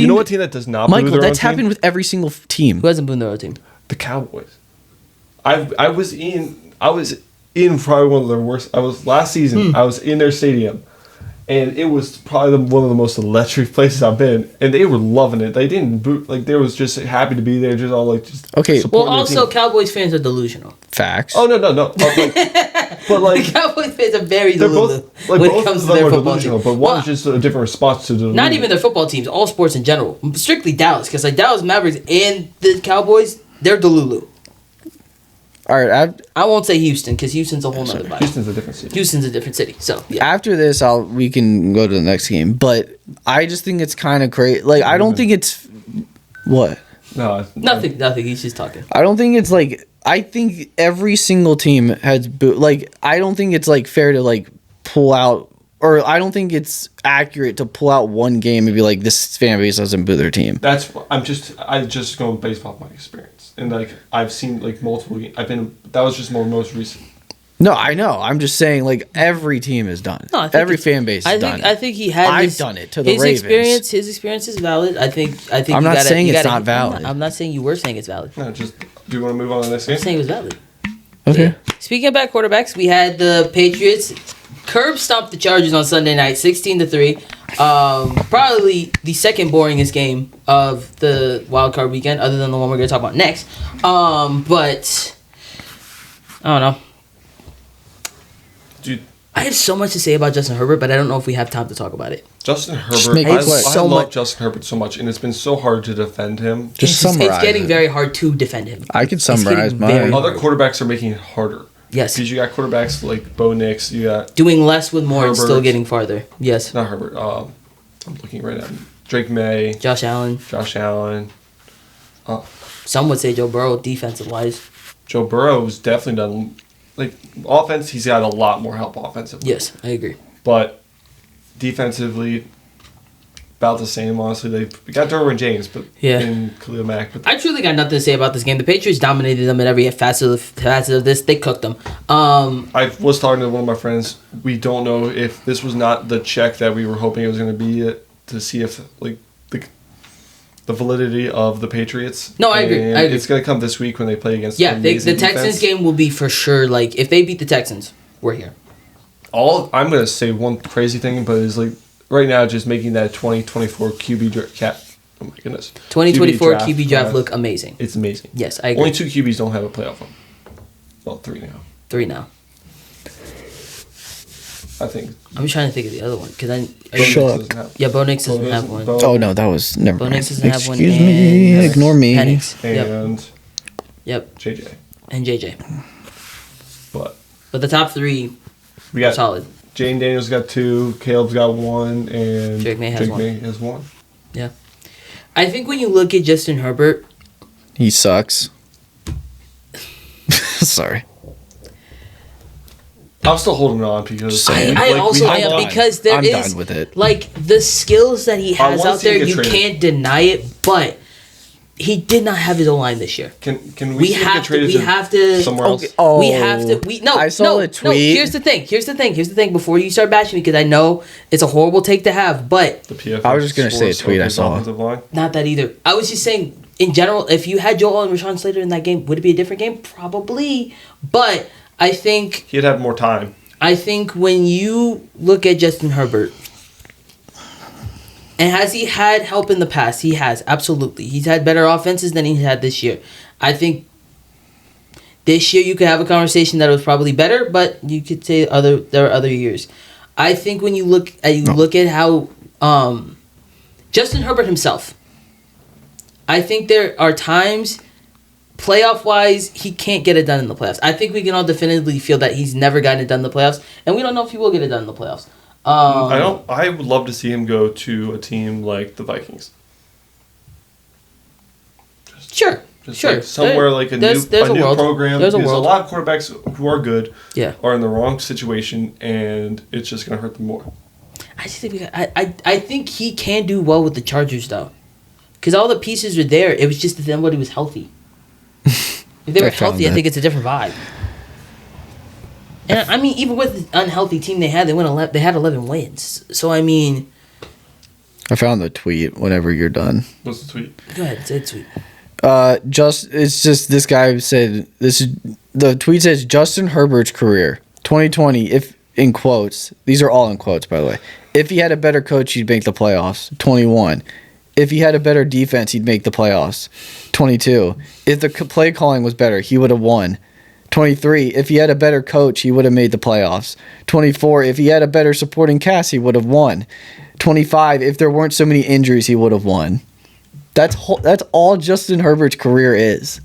know what team that does not? Michael, boo their that's own happened team? with every single team. Who hasn't booed their own team? The Cowboys. I was in probably one of their worst. I was last season. I was in their stadium, and it was probably one of the most electric places I've been. And they were loving it. They didn't boot. Like they was just happy to be there. Just all like just okay. Well, also Cowboys fans are delusional. Facts. Oh no. But like Cowboys fans are very delusional when it comes to their football team. But one is just a different response to delusional. Not even their football teams, all sports in general. Strictly Dallas, because like Dallas Mavericks and the Cowboys, they're delulu. All right, I won't say Houston because Houston's a whole nother vibe. Houston's a different city. So yeah. After this, we can go to the next game. But I just think it's kind of crazy. Like I don't think it's what. No, nothing. He's just talking. I don't think it's like. I think every single team has like. I don't think it's like fair to like pull out, or I don't think it's accurate to pull out one game and be like, this fan base doesn't boo their team. I just going based off my experience, and like I've seen like multiple games. That was just most recent. No, I know. I'm just saying, like every team has done it. No, every fan base has done it. I think he had. I've done it to the Ravens. His experience is valid. I think. I'm not saying it's not valid. I'm not saying you were saying it's valid. No, just do you want to move on to the next game? I'm saying it was valid. Okay. Yeah. Speaking of bad quarterbacks, we had the Patriots curb stomped the Chargers on Sunday night, 16-3. Probably the second boringest game of the Wildcard weekend, other than the one we're going to talk about next. But I don't know. Dude, I have so much to say about Justin Herbert, but I don't know if we have time to talk about it. Justin Herbert, I love Justin Herbert so much, and it's been so hard to defend him. It's getting very hard to defend him. I can summarize mine. Other quarterbers are making it harder. Yes. Because you got quarterbacks like Bo Nix, you got... Doing less with more Herbert, and still getting farther. Yes. Not Herbert. I'm looking right at him. Drake Maye. Josh Allen. Some would say Joe Burrow defensive-wise. Joe Burrow's definitely done, like, offense, he's got a lot more help offensively. Yes, I agree. But defensively, about the same, honestly. We got Derwin James, but in Khalil Mack. But I truly got nothing to say about this game. The Patriots dominated them in every facet of this. They cooked them. I was talking to one of my friends. We don't know if this was not the check that we were hoping it was going to be to see if, like, the validity of the Patriots. No, I agree. It's going to come this week when they play against the Texans game will be for sure, like, if they beat the Texans, we're here. I'm going to say one crazy thing, but it's like, right now, just making that 2024 QB draft. Oh my goodness. 2024 QB draft look amazing. It's amazing. Yes, I agree. Only 2 QBs don't have a playoff one. Well, 3 now. 3 now. I think. I'm trying to think of the other one because Bo Nix doesn't have one. Oh no, that was never. Bo Nix doesn't have one. Excuse me, ignore me. Penix. And yep. JJ. And JJ. But the top 3 are solid. Jane Daniels got 2, Caleb's got 1, and Drake May has 1. Yeah. I think when you look at Justin Herbert, he sucks. Sorry. I'm still holding on because I also am because there is done with it. Like the skills that he has out there, you can't deny it, but he did not have his own line this year. Can we have to somewhere else? Oh, we have to. I saw a tweet. No, here's the thing. Before you start bashing me, because I know it's a horrible take to have, but I was just gonna say a tweet I saw. Not that either. I was just saying in general, if you had Joel and Rashawn Slater in that game, would it be a different game? Probably, but I think he'd have more time. I think when you look at Justin Herbert. And has he had help in the past? He has, absolutely. He's had better offenses than he had this year. I think this year you could have a conversation that was probably better, but you could say there are other years. I think when you look at how Justin Herbert himself, I think there are times, playoff-wise, he can't get it done in the playoffs. I think we can all definitively feel that he's never gotten it done in the playoffs, and we don't know if he will get it done in the playoffs. I would love to see him go to a team like the Vikings. Sure. Like somewhere like a new program. There's because a lot of quarterbacks who are good are in the wrong situation, and it's just going to hurt them more. I think he can do well with the Chargers, though. Because all the pieces are there. It was just that then when he was healthy. If they were healthy, I think it's a different vibe. And I mean, even with the unhealthy team they had, they had 11 wins. So I mean, I found the tweet. Whenever you're done. What's the tweet? Go ahead, say the tweet. It's just this guy said this is the tweet says Justin Herbert's career 2020. If in quotes, these are all in quotes by the way. If he had a better coach, he'd make the playoffs. 21. If he had a better defense, he'd make the playoffs. 22. If the play calling was better, he would have won. 23, if he had a better coach, he would have made the playoffs. 24, if he had a better supporting cast, he would have won. 25, if there weren't so many injuries, he would have won. That's all Justin Herbert's career is.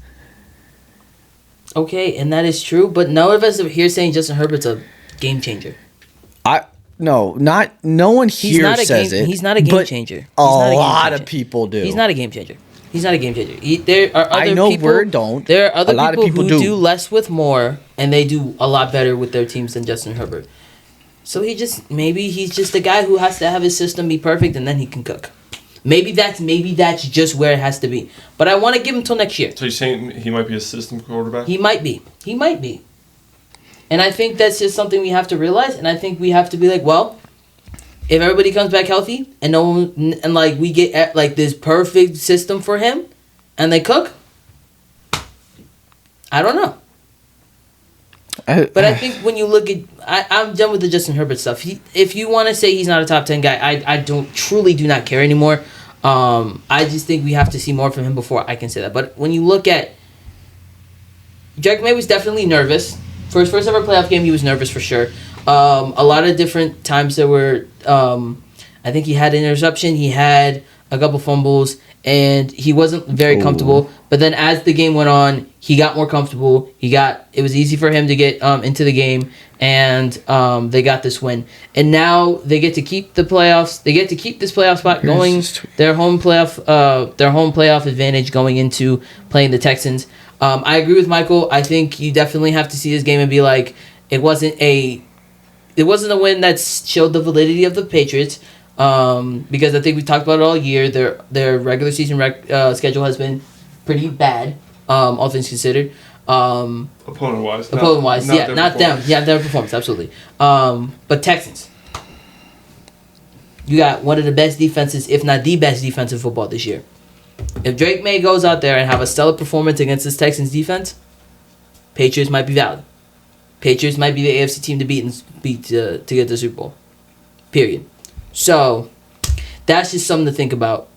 Okay, and that is true, but none of us are here saying Justin Herbert's a game changer. No one here says it. He's not a game changer. A lot of people do. He's not a game changer. He's not a game changer. There are other people. Don't. There are other people who do less with more, and they do a lot better with their teams than Justin Herbert. So maybe he's just a guy who has to have his system be perfect, and then he can cook. Maybe that's just where it has to be. But I want to give him till next year. So you're saying he might be a system quarterback? He might be. And I think that's just something we have to realize, and I think we have to be like, well, if everybody comes back healthy and we get this perfect system for him, and they cook, I don't know. But I think when you look at, I'm done with the Justin Herbert stuff. If you want to say he's not a top 10 guy, I do not care anymore. I just think we have to see more from him before I can say that. But when you look at, Drake May was definitely nervous. For his first ever playoff game, he was nervous for sure. A lot of different times there were, I think he had an interception, he had a couple fumbles, and he wasn't very comfortable. But then as the game went on, he got more comfortable. It was easy for him to get into the game, and they got this win. And now they get to keep the playoffs. They get to keep this playoff spot going. Their home playoff advantage going into playing the Texans. I agree with Michael. I think you definitely have to see this game and be like, it wasn't a win that showed the validity of the Patriots. Because I think we talked about it all year. Their regular season schedule has been pretty bad, all things considered. Opponent-wise, yeah, not them. Yeah, their performance, absolutely. But Texans, you got one of the best defenses, if not the best defense in football this year. If Drake May goes out there and have a stellar performance against this Texans defense, Patriots might be valid. Patriots might be the AFC team to beat to get the Super Bowl. Period. So, that's just something to think about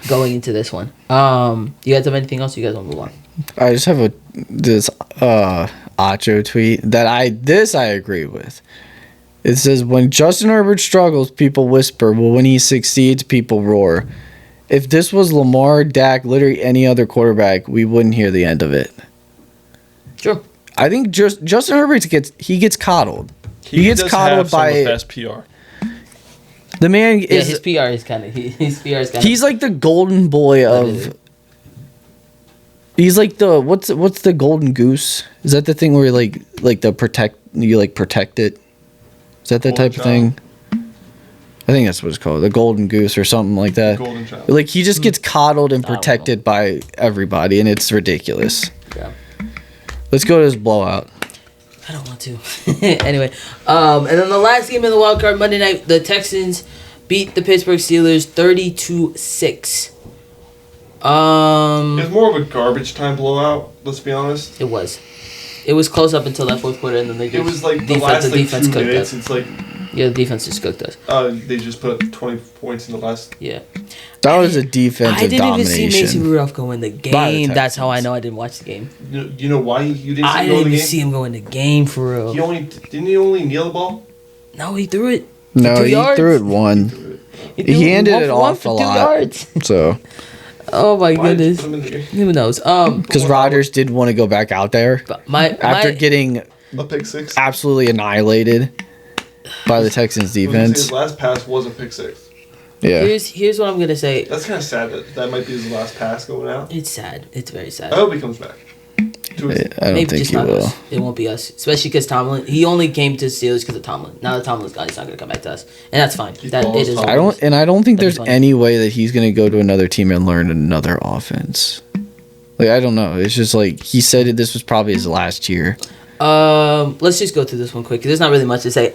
going into this one. You guys have anything else? You guys want to move on? I just have this Acho tweet that I agree with. It says, when Justin Herbert struggles, people whisper, but when he succeeds, people roar. If this was Lamar, Dak, literally any other quarterback, we wouldn't hear the end of it. Sure. I think Justin Herbert gets coddled. He gets coddled by the best PR. The man is his PR is kind of he's like the golden boy of. He's like the what's the golden goose? Is that the thing where you protect it? Is that the type of thing? I think that's what it's called, the golden goose or something like that. Golden child. Like he just gets coddled and protected by everybody, and it's ridiculous. Yeah. Let's go to this blowout. I don't want to. Anyway, and then the last game in the wild card Monday night, the Texans beat the Pittsburgh Steelers 32-6. It was more of a garbage time blowout. Let's be honest. It was close up until that fourth quarter, and then they just it was like the last 2 minutes. It's like the defense just cooked us. They just put 20 points in the last. Yeah. That was a defensive domination. I didn't even see Mason Rudolph go in the game. That's how I know I didn't watch the game. You know why you didn't see him go in the game? I didn't even see him go in the game for real. Didn't he only kneel the ball? No, he threw it. No, he threw it one. He handed it off a lot. Yards. So. Oh my goodness. Who knows? Because Rodgers did want to go back out there after getting a pick six, absolutely annihilated by the Texans defense. His last pass was a pick six. Yeah. Here's what I'm gonna say. That's kind of sad that might be his last pass going out. It's sad. It's very sad. I hope he comes back. I don't think he will. Us. It won't be us, especially because Tomlin. He only came to Steelers because of Tomlin. Now that Tomlin's gone, he's not gonna come back to us, and that's fine. I don't think there's any way that he's gonna go to another team and learn another offense. Like I don't know. It's just like he said this was probably his last year. Let's just go through this one quick because there's not really much to say.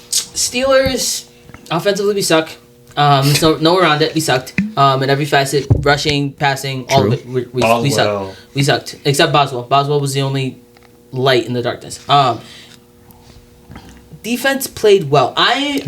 Steelers offensively we suck. There's no around it. We sucked. In every facet, rushing, passing, all of it. We sucked. We sucked. Except Boswell. Boswell was the only light in the darkness. Defense played well. I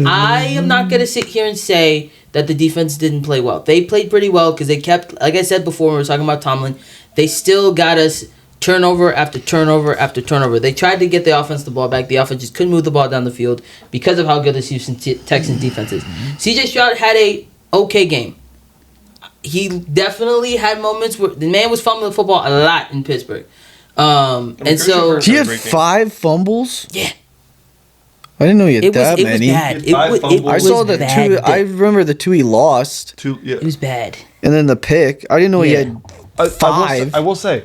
am not gonna sit here and say that the defense didn't play well. They played pretty well because they kept, like I said before when we were talking about Tomlin, they still got us turnover after turnover after turnover. They tried to get the offense the ball back. The offense just couldn't move the ball down the field because of how good this Houston Texans defense is. C.J. Stroud had a okay game. He definitely had moments where the man was fumbling the football a lot in Pittsburgh. And so he had 5 fumbles. Yeah. I didn't know he had that many. I saw the 2. I remember the 2 he lost. 2. Yeah. It was bad. And then the pick. I didn't know he had 5. I will say.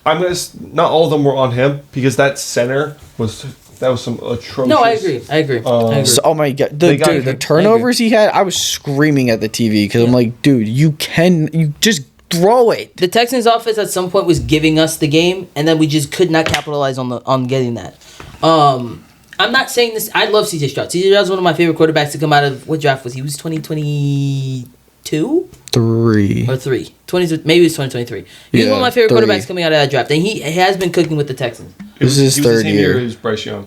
Not all of them were on him because that center was some atrocious. No, I agree. So, oh my god, the turnovers he had, I was screaming at the TV because I'm like, dude, you just throw it. The Texans offense at some point was giving us the game, and then we just could not capitalize on getting that. I'm not saying this. I love C.J. Stroud. C.J. Stroud is one of my favorite quarterbacks to come out of what draft was he? Was 2022? 3 or 3. 20, maybe it's 2023. He's one of my favorite quarterbacks coming out of that draft, and he has been cooking with the Texans. This is his third year. He was Bryce Young.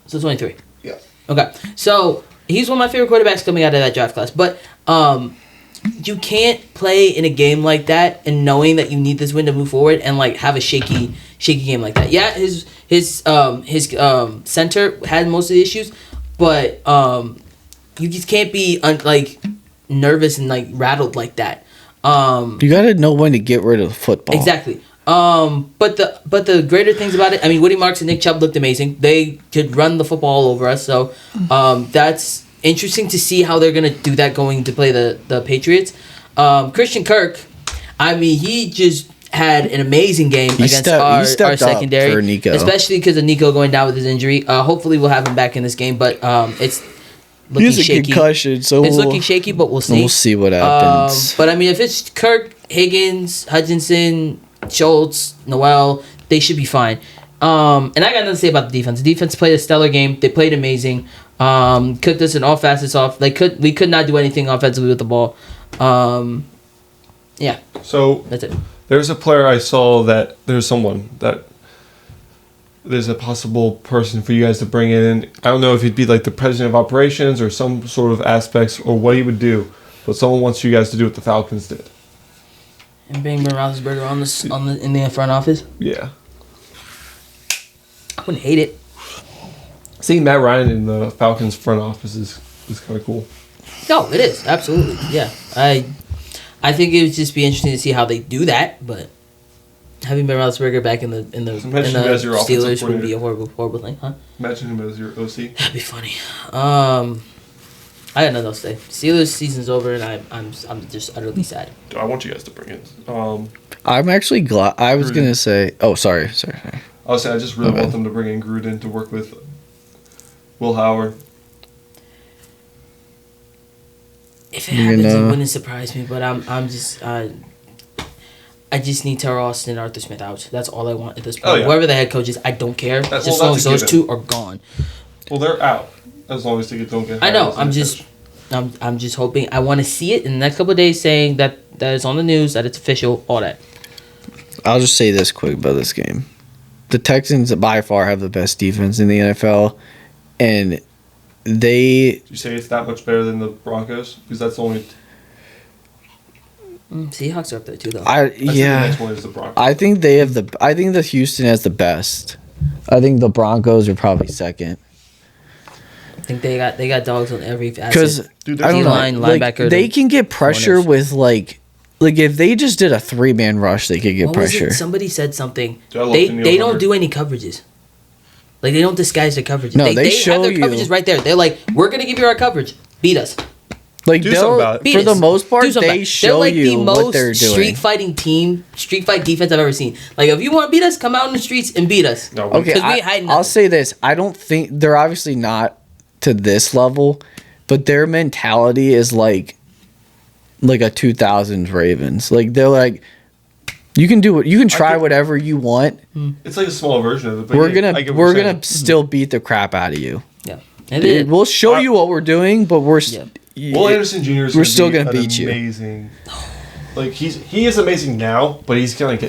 So 23. Yeah. Okay. So he's one of my favorite quarterbacks coming out of that draft class, but you can't play in a game like that and knowing that you need this win to move forward and like have a shaky game like that. Yeah, his center had most of the issues, but you just can't be nervous and like rattled like that. You got to know when to get rid of the football. Exactly. But the greater things about it, I mean, Woody Marks and Nick Chubb looked amazing. They could run the football over us, so that's interesting to see how they're gonna do that going to play the Patriots. Christian Kirk, I mean, he just had an amazing game against our secondary, for Nico. Especially because of Nico going down with his injury. Hopefully, we'll have him back in this game, but it's looking He's a shaky. concussion, so it's looking shaky, but we'll see. We'll see what happens. But I mean, if it's Kirk, Higgins, Hutchinson, Schultz, Noel, they should be fine. And I got nothing to say about the defense. The defense played a stellar game. They played amazing. Cooked us in all facets off. We could not do anything offensively with the ball. Yeah. So that's it. There's a player I saw that there's a possible person for you guys to bring in. I don't know if he'd be like the president of operations or some sort of aspects or what he would do, but someone wants you guys to do what the Falcons did. And bring Ben Roethlisberger in the front office. Yeah. I wouldn't hate it. Seeing Matt Ryan in the Falcons front office is kind of cool. No, it is absolutely. Yeah, I think it would just be interesting to see how they do that, but having Ben Roethlisberger back in the Steelers would be a horrible thing, huh? Imagine him as your OC. That'd be funny. I got nothing else to say. Steelers season's over, and I'm just utterly sad. I want you guys to bring in. I'm actually glad. I was gonna say. Oh, sorry. I was saying I just really want them to bring in Gruden to work with Will Howard. If it happens, it wouldn't surprise me. But I just need Terrell Austin and Arthur Smith out. That's all I want at this point. Oh, yeah. Whoever the head coach is, I don't care. Just as long as those two are gone. Well, they're out as long as they don't get. I know. I'm just hoping. I want to see it in the next couple of days, saying that it's on the news, that it's official, all that. I'll just say this quick about this game: the Texans by far have the best defense in the NFL, and they. You say it's that much better than the Broncos because that's only. Seahawks are up there too, though. The next one is the Broncos. I think they have the. I think that Houston has the best. I think the Broncos are probably second. I think they got dogs on every facet. Because I don't know, linebacker. They can get pressure with like if they just did a 3-man rush, they could get pressure. Somebody said something. They don't do any coverages. Like they don't disguise their coverages. No, they have show their coverages right there. They're like, we're gonna give you our coverage. Beat us. Like for the most part, they show you what they're doing. Street fight defense I've ever seen. Like if you want to beat us, come out in the streets and beat us. No, okay, I'll say this: I don't think they're obviously not to this level, but their mentality is like a 2000s Ravens. Like they're like, you can try whatever you want. It's like a small version of it. But we're gonna still beat the crap out of you. Yeah, we'll show you what we're doing, but we're. Yeah. Will Anderson Jr. We're still gonna beat you. Amazing. Like he is amazing now, but he's getting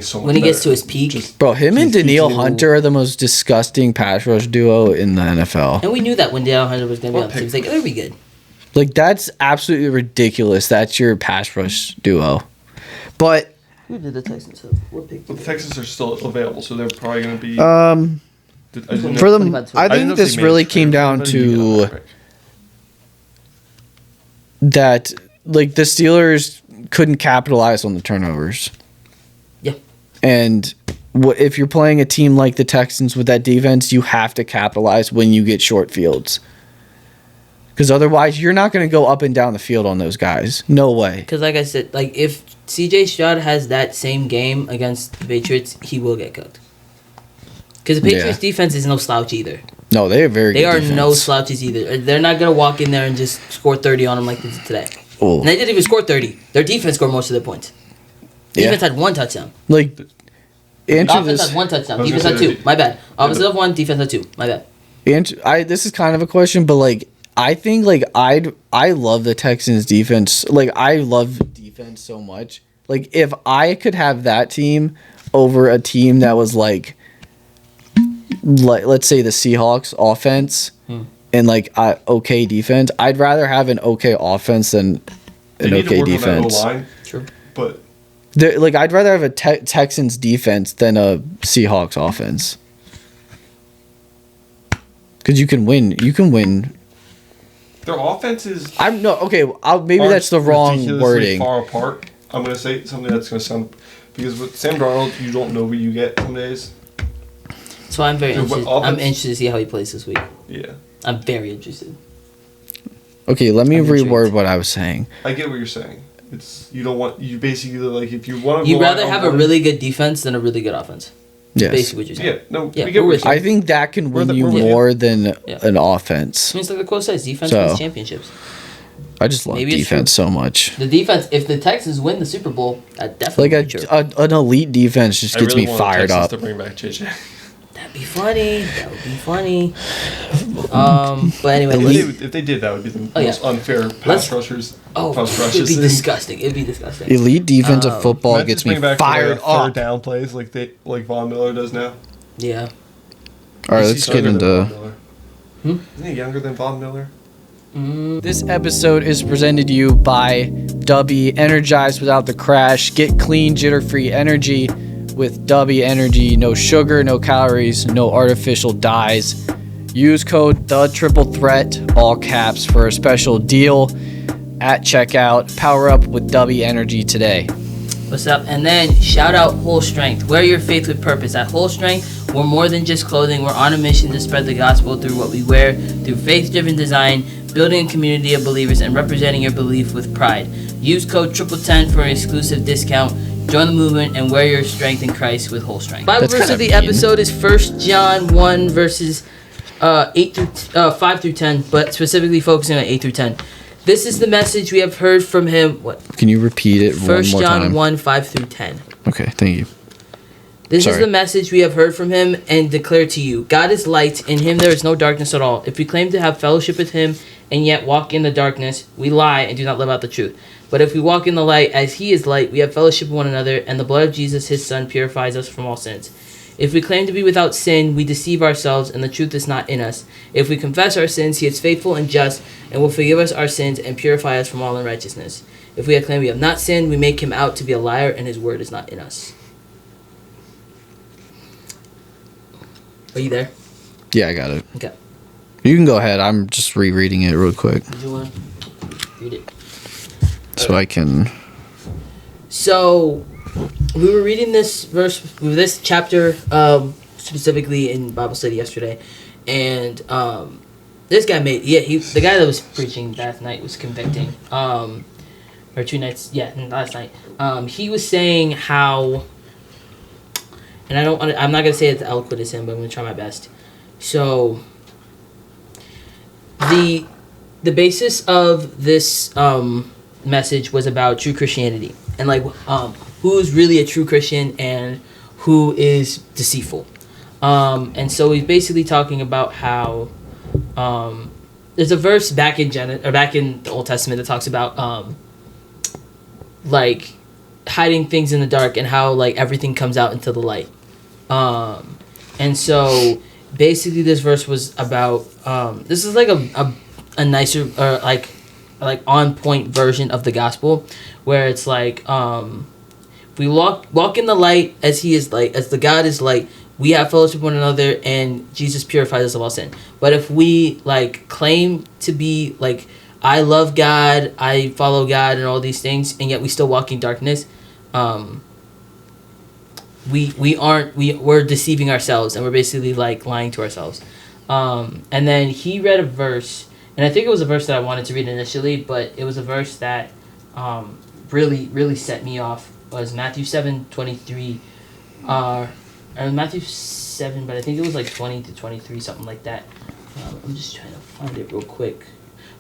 so much when he better. gets to his peak. Him and Danielle Hunter are the most disgusting pass rush duo in the NFL. And we knew that when Danielle Hunter was gonna be on the team. It's like, it'll be good. Like that's absolutely ridiculous. That's your pass rush duo. But who did the Texans have? What pick? The Texans are still available, so they're probably gonna be. For them, I think this really came down to that. Like the Steelers couldn't capitalize on the turnovers. Yeah. And if you're playing a team like the Texans with that defense, you have to capitalize when you get short fields. Because otherwise, you're not going to go up and down the field on those guys. No way. Because like I said, like if C.J. Stroud has that same game against the Patriots, he will get cooked. Because the Patriots' defense is no slouch either. No, they are very good defense. They are no slouches either. They're not going to walk in there and just score 30 on them like they did today. Oh. And they didn't even score 30. Their defense scored most of their points. Defense had one touchdown. Like, offense had one touchdown. Defense had two. My bad. Offense had one. Defense had two. My bad. This is kind of a question, but like, I think like I love the Texans defense. Like, I love defense so much. Like, if I could have that team over a team that was like let's say the Seahawks offense. And like okay defense, I'd rather have an okay offense than an okay defense. True, but like I'd rather have a Texans defense than a Seahawks offense. Because you can win Their offense is. Maybe that's the wrong wording. Far apart. I'm gonna say something that's gonna sound because with Sam Darnold, you don't know what you get some days. So I'm very interested. I'm interested to see how he plays this week. Yeah. I'm very interested. Okay, let me reword what I was saying. I get what you're saying. It's you basically like if you want to. You'd rather have a really good defense than a really good offense. Yes. Basically what you're saying. We get what I think that can win you more than an offense. I mean, it's like the quote says, defense wins championships. I just love defense so much. The defense, if the Texans win the Super Bowl, that definitely an elite defense just gets me fired up. To bring back JJ. That'd be funny. But anyway, if they did, that would be the most unfair pass rushers. It'd be disgusting. Elite defensive football gets me fired up. Third down plays like Von Miller does now. Yeah. All right, let's get into. Isn't he younger than Von Miller? This episode is presented to you by Dubby, energized without the crash. Get clean, jitter-free energy with Dubby Energy. No sugar, no calories, no artificial dyes. Use code THETRIPLETHREAT, all caps, for a special deal at checkout. Power up with Dubby Energy today. What's up? And then shout out Whole Strength. Wear your faith with purpose. At Whole Strength, we're more than just clothing. We're on a mission to spread the gospel through what we wear, through faith-driven design, building a community of believers, and representing your belief with pride. Use code TRIPLE10 for an exclusive discount. Join the movement and wear your strength in Christ with Whole Strength. Bible verse of the episode is 1 John 1 verses 5 through 10, but specifically focusing on 8 through 10. This is the message we have heard from him. What? Can you repeat it 1 one more time? 1 John 1, 5 through 10. Okay, thank you. This is the message we have heard from him and declare to you. God is light, in him there is no darkness at all. If we claim to have fellowship with him and yet walk in the darkness, we lie and do not live out the truth. But if we walk in the light as he is light, we have fellowship with one another, and the blood of Jesus, his son, purifies us from all sins. If we claim to be without sin, we deceive ourselves, and the truth is not in us. If we confess our sins, he is faithful and just, and will forgive us our sins and purify us from all unrighteousness. If we claim we have not sinned, we make him out to be a liar, and his word is not in us. Are you there? Yeah, I got it. Okay. You can go ahead. I'm just rereading it real quick. Did you want to read it? So I can... So, we were reading this chapter specifically in Bible study yesterday, and this guy the guy that was preaching that night was convicting, or 2 nights, last night. He was saying how, and I'm not gonna say it's eloquent as him, but I'm gonna try my best. So, the basis of this message was about true Christianity and who is really a true Christian and who is deceitful. And so he's basically talking about how there's a verse back in the Old Testament that talks about hiding things in the dark and how everything comes out into the light. And so basically this verse was about this is a nicer on point version of the gospel, where it's if we walk in the light as he is light, as the God is light, we have fellowship with one another, and Jesus purifies us of all sin. But if we claim to be I love God, I follow God, and all these things, and yet we still walk in darkness, we're deceiving ourselves, and we're basically lying to ourselves. And then he read a verse. And I think it was a verse that I wanted to read initially, but it was a verse that really, really set me off. It was Matthew 7:23, or Matthew 7, but I think it was 20 to 23, something like that. I'm just trying to find it real quick.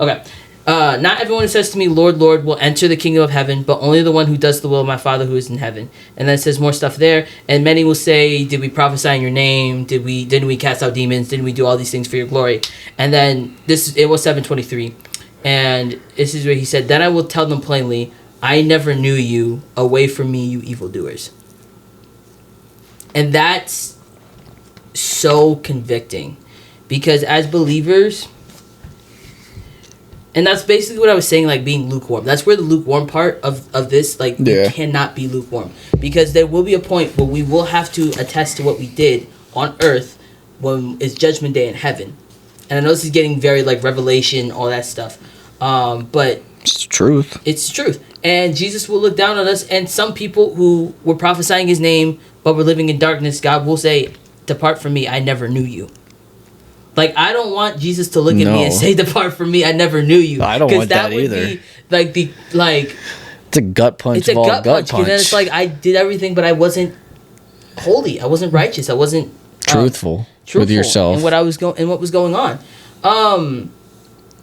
Okay. Not everyone who says to me, Lord, Lord, will enter the kingdom of heaven, but only the one who does the will of my Father who is in heaven. And then it says more stuff there. And many will say, did we prophesy in your name? Didn't we cast out demons? Didn't we do all these things for your glory? And then it was 7:23. And this is where he said, then I will tell them plainly, I never knew you. Away from me, you evildoers. And that's so convicting. Because as believers... And that's basically what I was saying, being lukewarm. That's where the lukewarm part of this, we cannot be lukewarm. Because there will be a point where we will have to attest to what we did on earth when it's judgment day in heaven. and I know this is getting very like revelation, all that stuff, but it's the truth. It's the truth. And Jesus will look down on us, and some people who were prophesying his name but were living in darkness, God will say, "Depart from me, I never knew you." Like, I don't want Jesus to look at me and say, "Depart from me, I never knew you." I don't want that would either. Be like it's a gut punch. It's a gut punch. And then it's like, I did everything, but I wasn't holy. I wasn't righteous. I wasn't truthful with yourself and what was going on.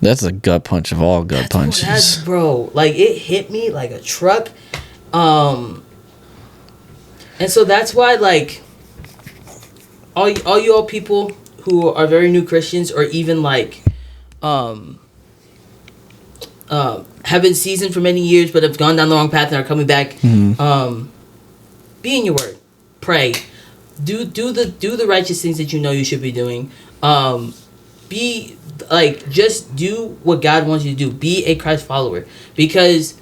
That's a gut punch of all gut punches. Bro, like, it hit me like a truck. And so that's why, like, all you all people who are very new Christians, or even like have been seasoned for many years but have gone down the wrong path and are coming back, be in your word, pray, do the righteous things that you know you should be doing. Be like, just do what God wants you to do. Be a Christ follower, because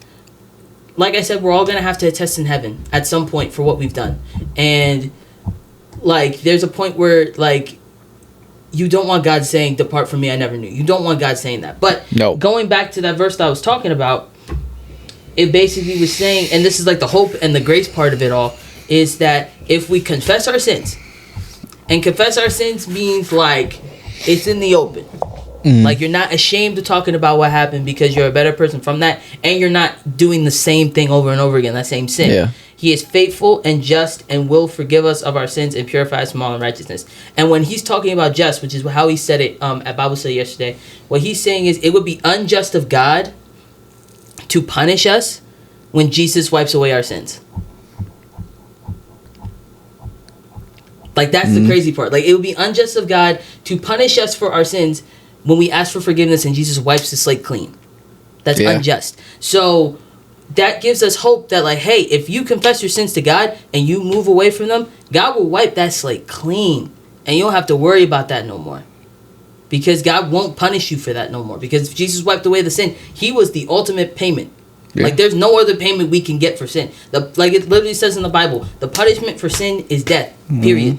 like I said, we're all gonna have to attest in heaven at some point for what we've done. And like, there's a point where like, you don't want God saying, "Depart from me, I never knew." You don't want God saying that. But going back to that verse that I was talking about, it basically was saying, and this is like the hope and the grace part of it all, is that if we confess our sins, and confess our sins means like, it's in the open. Like, you're not ashamed of talking about what happened because you're a better person from that, and you're not doing the same thing over and over again, that same sin. Yeah. He is faithful and just and will forgive us of our sins and purify us from all unrighteousness. And when he's talking about just, which is how he said it at Bible study yesterday, what he's saying is, it would be unjust of God to punish us when Jesus wipes away our sins. Like, that's the crazy part. Like, it would be unjust of God to punish us for our sins when we ask for forgiveness and Jesus wipes the slate clean. That's unjust. So that gives us hope that, like, hey, if you confess your sins to God and you move away from them, God will wipe that slate clean. And you don't have to worry about that no more. Because God won't punish you for that no more. Because if Jesus wiped away the sin, he was the ultimate payment. Yeah. Like, there's no other payment we can get for sin. Like it literally says in the Bible, the punishment for sin is death. Period.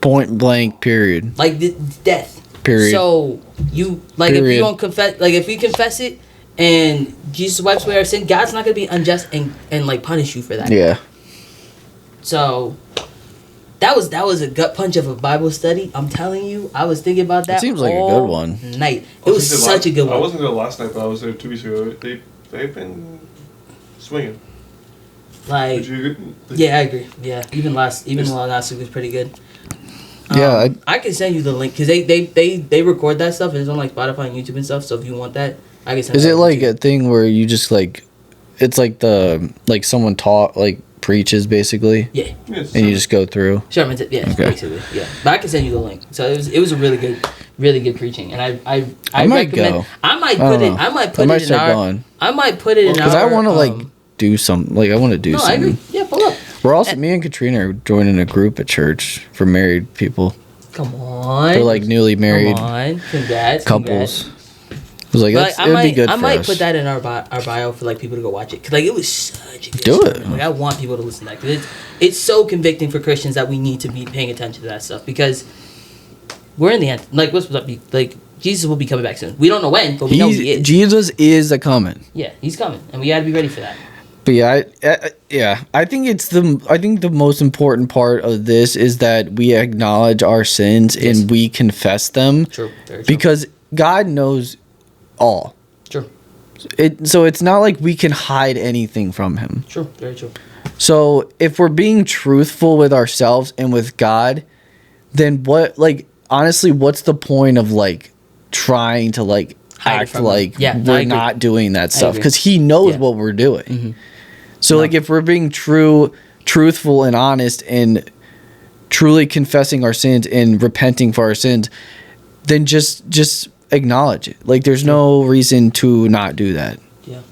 Point blank, period. Like, death. Period. So, you, like, if you don't confess, like, if we confess it and Jesus wipes away our sin, God's not going to be unjust and like, punish you for that. Yeah. So, that was a gut punch of a Bible study. I'm telling you, I was thinking about that. It seems like a good one. Night. It was such a good one. I wasn't there last night, but I was there 2 weeks ago. They've been swinging. Like, yeah, I agree. Yeah, even last week was pretty good. Yeah, I can send you the link because they record that stuff and it's on like Spotify and YouTube and stuff. So if you want that, I can send. Is it like a thing where you just like, it's like someone preaches basically? Yeah. And you just go through. Sure, basically, yeah. But I can send you the link. So it was a really good preaching, and I might recommend. go. I might put it. I might put it in our. I might put it in our. Because I want to do something. Like, I want to do something. I agree. Yeah, pull up. We're also, me and Katrina are joining a group at church for married people. Come on. They're like newly married. Come on. Congrats. Couples. I was like, it'd be good for us. I might put that in our bio for like people to go watch it. Cause like, it was such a good Do story. it. Like, I want people to listen to that. Cause it's so convicting for Christians that we need to be paying attention to that stuff, because we're in the end. Like, what's up? Like, Jesus will be coming back soon. We don't know when, but we know he is. Jesus is coming. Yeah, he's coming, and we got to be ready for that. But yeah, I think the most important part of this is that we acknowledge our sins and we confess them. True. Very true. Because God knows all. True. So it's not like we can hide anything from him. True. Very true. So if we're being truthful with ourselves and with God, then honestly, what's the point of trying to act like we're not doing that stuff? Because he knows what we're doing. Mm-hmm. So if we're being truthful and honest and truly confessing our sins and repenting for our sins, then just acknowledge it. Like, there's no reason to not do that. Yeah.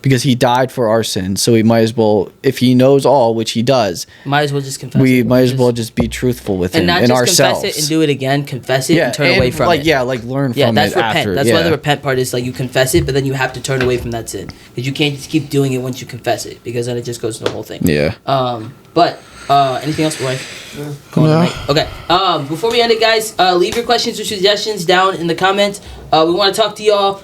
because he died for our sins. So we might as well, if he knows all, which he does, might as well just confess. We might as well just be truthful with him and not and just ourselves. confess it and do it again. Confess it and turn away from it. Like learn from it. That's repent. After. That's why the repent part is like you confess it, but then you have to turn away from that sin because you can't just keep doing it once you confess it because then it just goes to the whole thing. Yeah. But anything else, boy? No. Okay. Before we end it, guys, leave your questions or suggestions down in the comments. We want to talk to y'all.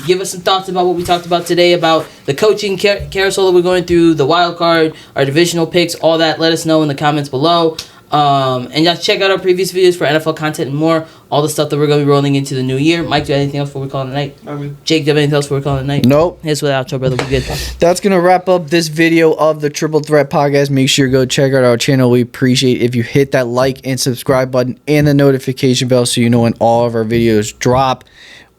Give us some thoughts about what we talked about today, about the coaching carousel that we're going through, the wild card, our divisional picks, all that. Let us know in the comments below. And just check out our previous videos for NFL content and more. All the stuff that we're going to be rolling into the new year. Mike, do you have anything else before we call it a night? Jake, do you have anything else before we call it a night? Nope. Here's with the outro, brother. We good. That's going to wrap up this video of the Triple Threat Podcast. Make sure you go check out our channel. We appreciate if you hit that like and subscribe button and the notification bell so you know when all of our videos drop.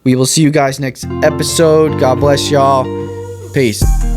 We will see you guys next episode. God bless y'all. Peace.